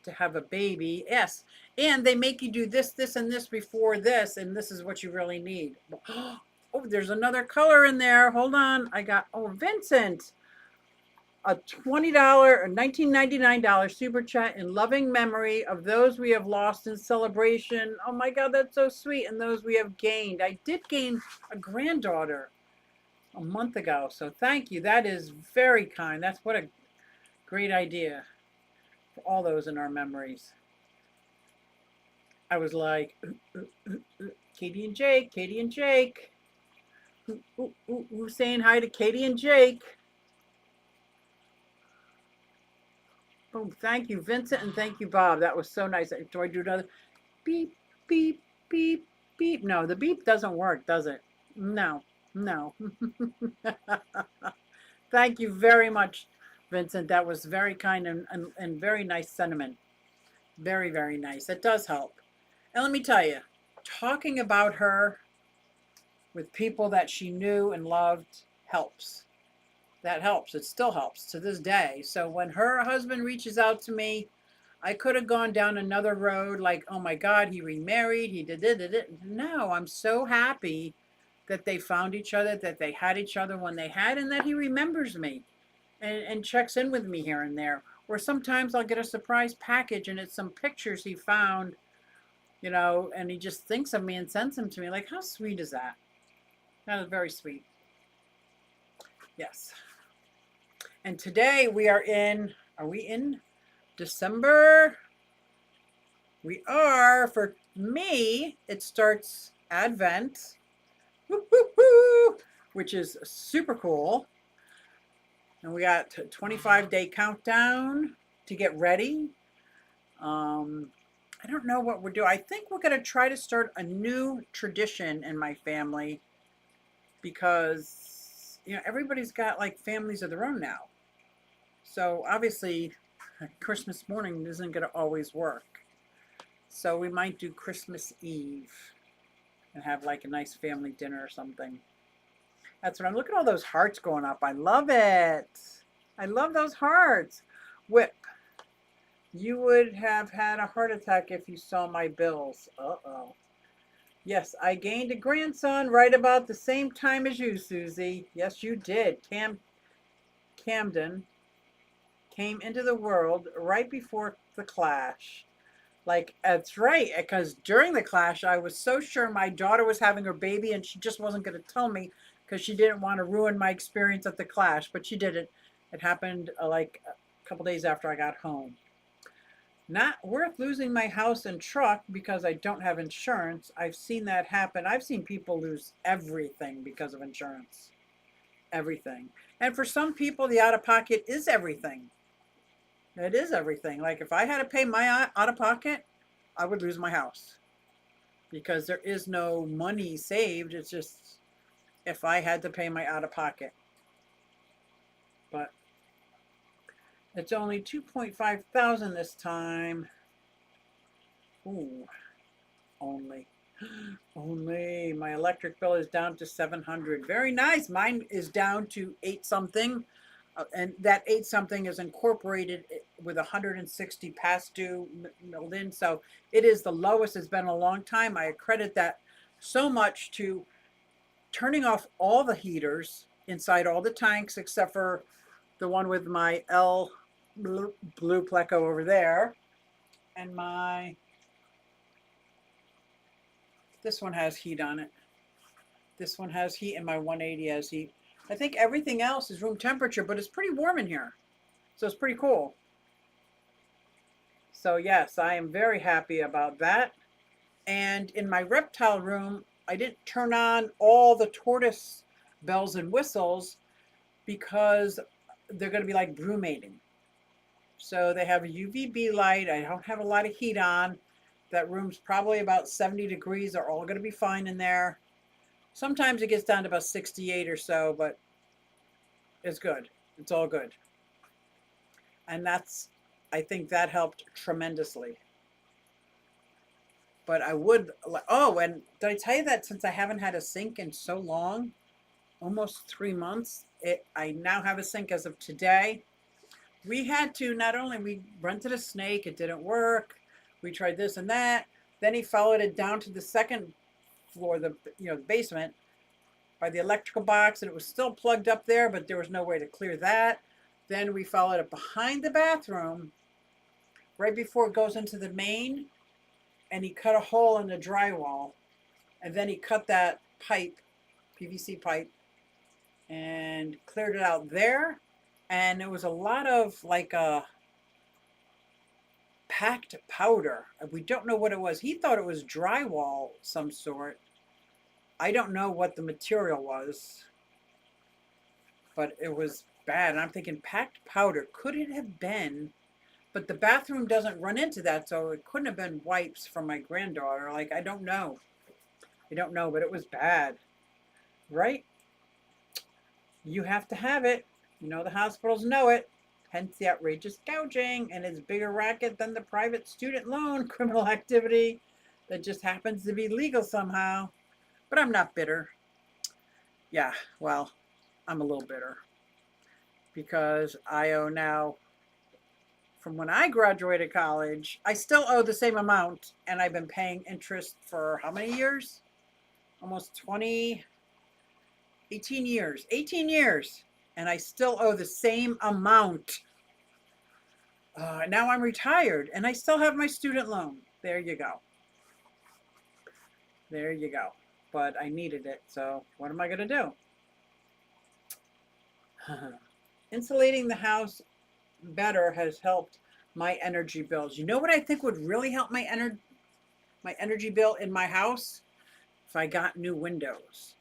to have a baby. Yes. And they make you do this, this, and this before this, and this is what you really need. Oh, there's another color in there. Hold on. Vincent, a $20 or $19.99 super chat in loving memory of those we have lost in celebration. Oh my God, that's so sweet. And those we have gained. I did gain a granddaughter a month ago. So thank you. That is very kind. That's what a great idea for all those in our memories. I was like, Katie and Jake, Katie and Jake. Who's saying hi to Katie and Jake? Oh, thank you, Vincent, and thank you, Bob. That was so nice. Do I do another beep, beep, beep, beep? No, the beep doesn't work, does it? No, no. Thank you very much, Vincent. That was very kind and very nice sentiment. Very, very nice. It does help. And let me tell you, talking about her with people that she knew and loved helps. That helps. It still helps to this day. So when her husband reaches out to me, I could have gone down another road like, oh my God, he remarried, he did it. No, I'm so happy that they found each other, that they had each other when they had, and that he remembers me and checks in with me here and there. Or sometimes I'll get a surprise package and it's some pictures he found, and he just thinks of me and sends them to me. Like, how sweet is that? That is very sweet. Yes. And today are we in December? We are. For me, it starts Advent, which is super cool. And we got a 25-day countdown to get ready. I don't know what we're doing. I think we're going to try to start a new tradition in my family because, everybody's got like families of their own now. So obviously, Christmas morning isn't going to always work. So we might do Christmas Eve and have like a nice family dinner or something. That's what I'm looking at, all those hearts going up. I love it. I love those hearts. Whip, you would have had a heart attack if you saw my bills. Uh-oh. Yes, I gained a grandson right about the same time as you, Susie. Yes, you did. Camden came into the world right before the clash. Like, that's right, because during the clash, I was so sure my daughter was having her baby and she just wasn't going to tell me because she didn't want to ruin my experience at the clash, but she did it. It happened like a couple days after I got home. Not worth losing my house and truck because I don't have insurance. I've seen that happen. I've seen people lose everything because of insurance. Everything. And for some people, the out of pocket is everything. It is everything. Like if I had to pay my out of pocket, I would lose my house because there is no money saved. It's just if I had to pay my out of pocket. But it's only 2.5 thousand this time. Ooh, only. Only my electric bill is down to 700. Very nice. Mine is down to 8 something. And that 8 something is incorporated with 160 past due milled in. So it is the lowest it's been in a long time. I credit that so much to turning off all the heaters inside all the tanks except for the one with my L blue Pleco over there. And this one has heat on it. This one has heat and my 180 has heat. I think everything else is room temperature, but it's pretty warm in here. So it's pretty cool. So yes, I am very happy about that. And in my reptile room, I didn't turn on all the tortoise bells and whistles because they're going to be like brumating. So they have a UVB light. I don't have a lot of heat on. That room's probably about 70 degrees. They're all going to be fine in there. Sometimes it gets down to about 68 or so, but it's good. It's all good. And I think that helped tremendously. But I would, oh, and did I tell you that since I haven't had a sink in so long, almost 3 months, I now have a sink as of today. We had to, not only we rented a snake, it didn't work. We tried this and that. Then he followed it down to the second floor, the basement, by the electrical box, and it was still plugged up there, but there was no way to clear that. Then we followed it behind the bathroom, right before it goes into the main, and he cut a hole in the drywall, and then he cut that pipe, PVC pipe, and cleared it out there. And it was a lot of like a packed powder. We don't know what it was. He thought it was drywall some sort. I don't know what the material was, but it was bad. And I'm thinking packed powder. Could it have been? But the bathroom doesn't run into that, so it couldn't have been wipes from my granddaughter. Like, I don't know. I don't know, but it was bad. Right? You have to have it. You know, the hospitals know it. Hence the outrageous gouging, and it's a bigger racket than the private student loan criminal activity that just happens to be legal somehow. But I'm not bitter. Yeah, well, I'm a little bitter because I owe now, from when I graduated college, I still owe the same amount, and I've been paying interest for how many years? Almost 18 years. 18 years, and I still owe the same amount. Now I'm retired, and I still have my student loan. There you go. There you go. But I needed it, so what am I going to do? Insulating the house better has helped my energy bills. You know what I think would really help my energy bill in my house? If I got new windows.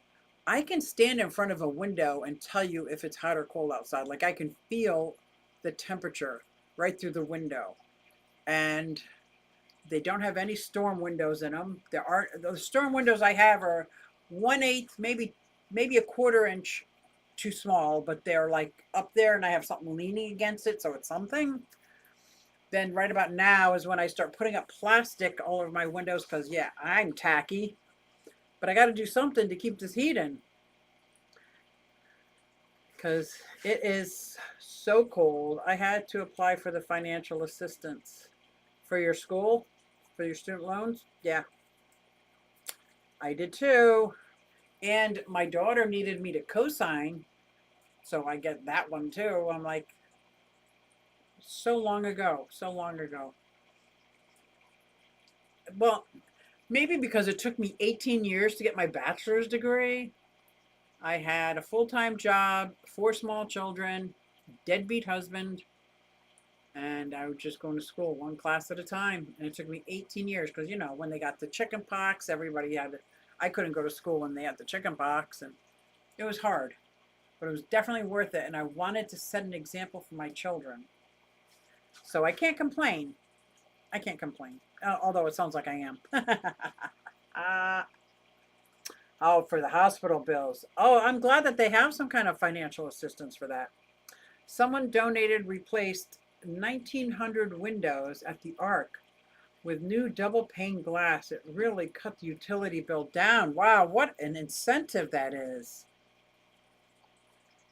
I can stand in front of a window and tell you if it's hot or cold outside. Like I can feel the temperature right through the window. And they don't have any storm windows in them. The storm windows I have are 1/8, maybe a 1/4 inch too small, but they're like up there and I have something leaning against it, so it's something. Then right about now is when I start putting up plastic all over my windows because, yeah, I'm tacky. But I got to do something to keep this heat in. because it is so cold. I had to apply for the financial assistance for your school, for your student loans. Yeah, I did too. And my daughter needed me to co-sign, so I get that one too. I'm like, so long ago, so long ago. Well, maybe because it took me 18 years to get my bachelor's degree. I had a full-time job, 4 small children, deadbeat husband, and I was just going to school one class at a time. And it took me 18 years because, when they got the chicken pox, everybody had I couldn't go to school when they had the chicken pox, and it was hard, but it was definitely worth it. And I wanted to set an example for my children. So I can't complain. I can't complain, although it sounds like I am. uh, oh, for the hospital bills. Oh, I'm glad that they have some kind of financial assistance for that. Someone donated replaced 1900 windows at the Ark with new double pane glass. It really cut the utility bill down. Wow, what an incentive that is.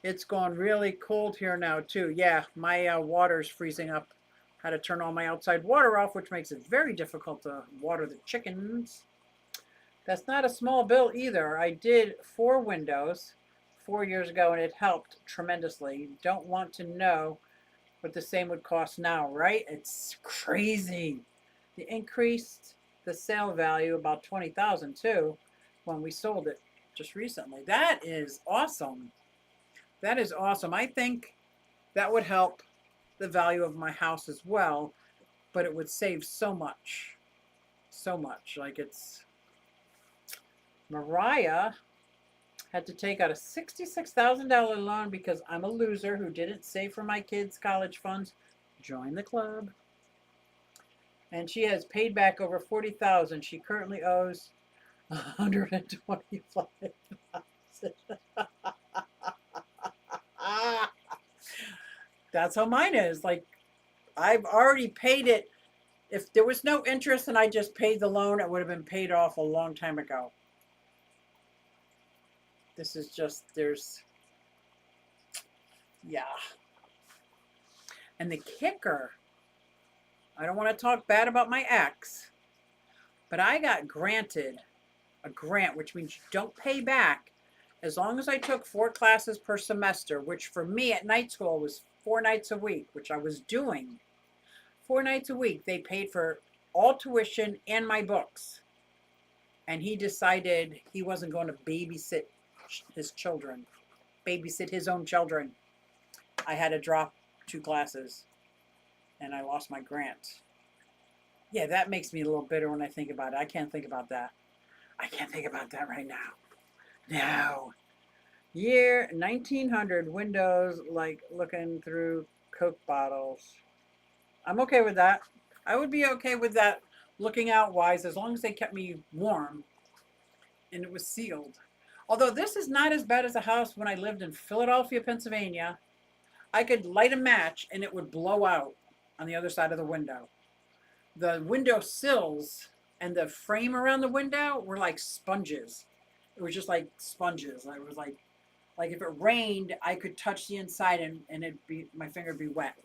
It's gone really cold here now too. Yeah, my water's freezing up. Had to turn all my outside water off, which makes it very difficult to water the chickens. That's not a small bill either. I did 4 windows 4 years ago and it helped tremendously. Don't want to know what the same would cost now, right? It's crazy. They increased the sale value about 20,000 too when we sold it just recently. That is awesome. That is awesome. I think that would help the value of my house as well, but it would save so much. So much. Like it's Mariah had to take out a $66,000 loan because I'm a loser who didn't save for my kids' college funds. Join the club. And she has paid back over 40,000. She currently owes 125,000. That's how mine is. Like I've already paid it. If there was no interest and I just paid the loan, it would have been paid off a long time ago. This is just, yeah. And the kicker, I don't want to talk bad about my ex, but I got granted a grant, which means you don't pay back as long as I took 4 classes per semester, which for me at night school was 4 nights a week, which I was doing. 4 nights a week. They paid for all tuition and my books. And he decided he wasn't going to babysit his children, babysit his own children. I had to drop 2 classes and I lost my grant. Yeah, that makes me a little bitter when I think about it. I can't think about that. I can't think about that right now. No. Year 1900, windows like looking through Coke bottles. I'm okay with that. I would be okay with that looking out wise as long as they kept me warm and it was sealed. Although this is not as bad as a house when I lived in Philadelphia, Pennsylvania. I could light a match and it would blow out on the other side of the window. The window sills and the frame around the window were like sponges. It was just like sponges. It was like if it rained, I could touch the inside and my finger would be wet.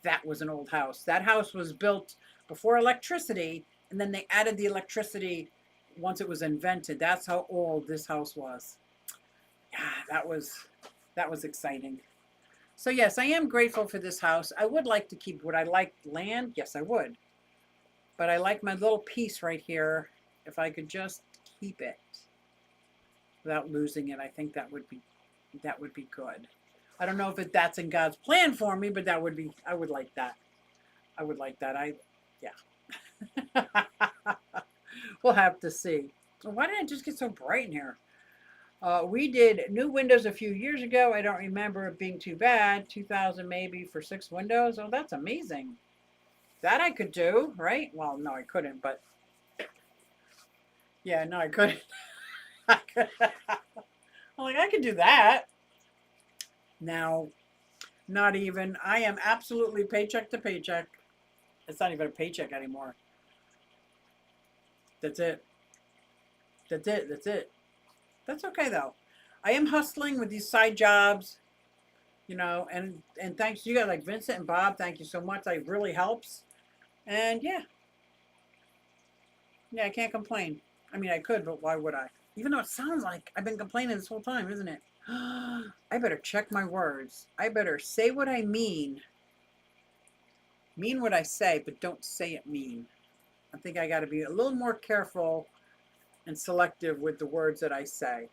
That was an old house. That house was built before electricity, and then they added the electricity once it was invented. That's how old this house was. Yeah, that was exciting. So yes, I am grateful for this house. I would like to keep. Would I like land? Yes, I would. But I like my little piece right here. If I could just keep it without losing it, I think that would be good. I don't know if that's in God's plan for me, but I would like that. I would like that. Yeah. We'll have to see. Why did it just get so bright in here? We did new windows a few years ago. I don't remember it being too bad. 2,000 maybe for 6 windows. Oh, that's amazing. That I could do, right? Well, no, I couldn't, but yeah, no, I couldn't. I'm like, I could do that. Now, not even. I am absolutely paycheck to paycheck. It's not even a paycheck anymore. That's it. That's it. That's it. That's okay though. I am hustling with these side jobs. you know, and thanks to you guys like Vincent and Bob. Thank you so much. That really helps. And yeah, I can't complain. I mean, I could, but why would I? Even though it sounds like I've been complaining this whole time, isn't it? I better check my words. I better say what I mean what I say, but don't say it mean. I think I got to be a little more careful and selective with the words that I say.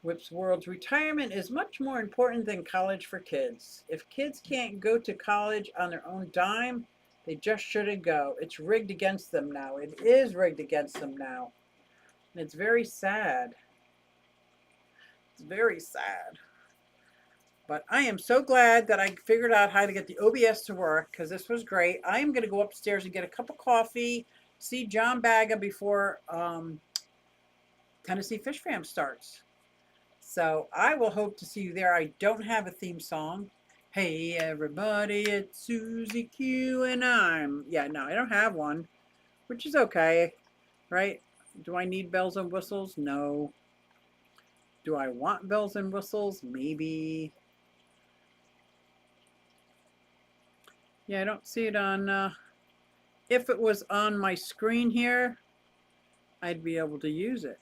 Whip's World's retirement is much more important than college for kids. If kids can't go to college on their own dime, they just shouldn't go. It's rigged against them now. It is rigged against them now. And it's very sad. It's very sad. But I am so glad that I figured out how to get the OBS to work because this was great. I am going to go upstairs and get a cup of coffee, see John Baga before Tennessee Fish Fam starts. So I will hope to see you there. I don't have a theme song. Hey everybody, it's Susie Q and I don't have one, which is okay, right? Do I need bells and whistles? No. Do I want bells and whistles? Maybe. Yeah, I don't see it on, if it was on my screen here, I'd be able to use it.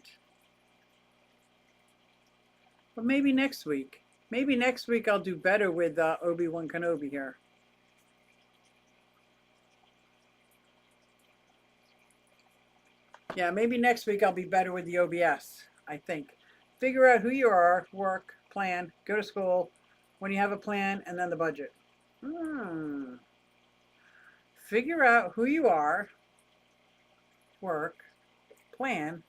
But maybe next week. Maybe next week I'll do better with Obi-Wan Kenobi here. Yeah, maybe next week I'll be better with the OBS, I think. Figure out who you are, work, plan, go to school, when you have a plan, and then the budget. Figure out who you are, work, plan,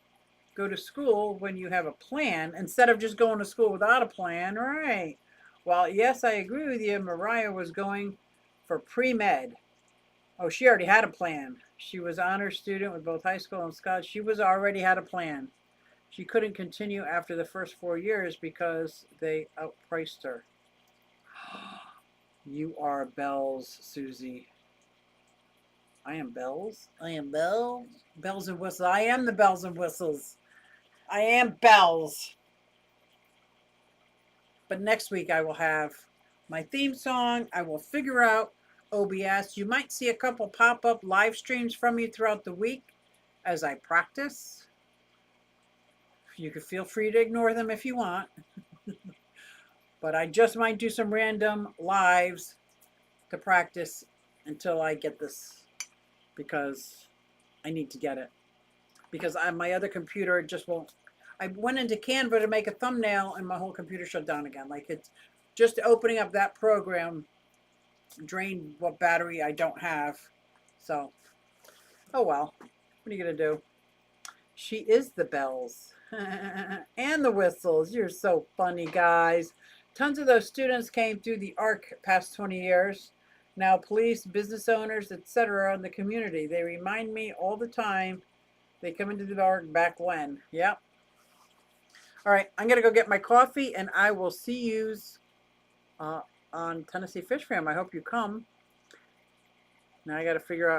go to school when you have a plan, instead of just going to school without a plan, right? Well, yes, I agree with you. Mariah was going for pre-med. Oh, she already had a plan. She was an honor student with both high school and college. She was already had a plan. She couldn't continue after the first 4 years because they outpriced her. You are bells, Susie. I am bells. I am bells. Bells and whistles. I am the bells and whistles. I am bells. But next week I will have my theme song. I will figure out OBS. You might see a couple pop-up live streams from me throughout the week as I practice. You can feel free to ignore them if you want. But I just might do some random lives to practice until I get this, because I need to get it. Because my other computer just won't. I went into Canva to make a thumbnail and my whole computer shut down again. Like, it's just opening up that program drained what battery I don't have. So, oh well. What are you going to do? She is the bells and the whistles. You're so funny, guys. Tons of those students came through the ARC past 20 years. Now police, business owners, etc. in the community. They remind me all the time. They come into the ARC back when. Yep. All right, I'm going to go get my coffee, and I will see you on Tennessee Fish Fam. I hope you come. Now I got to figure out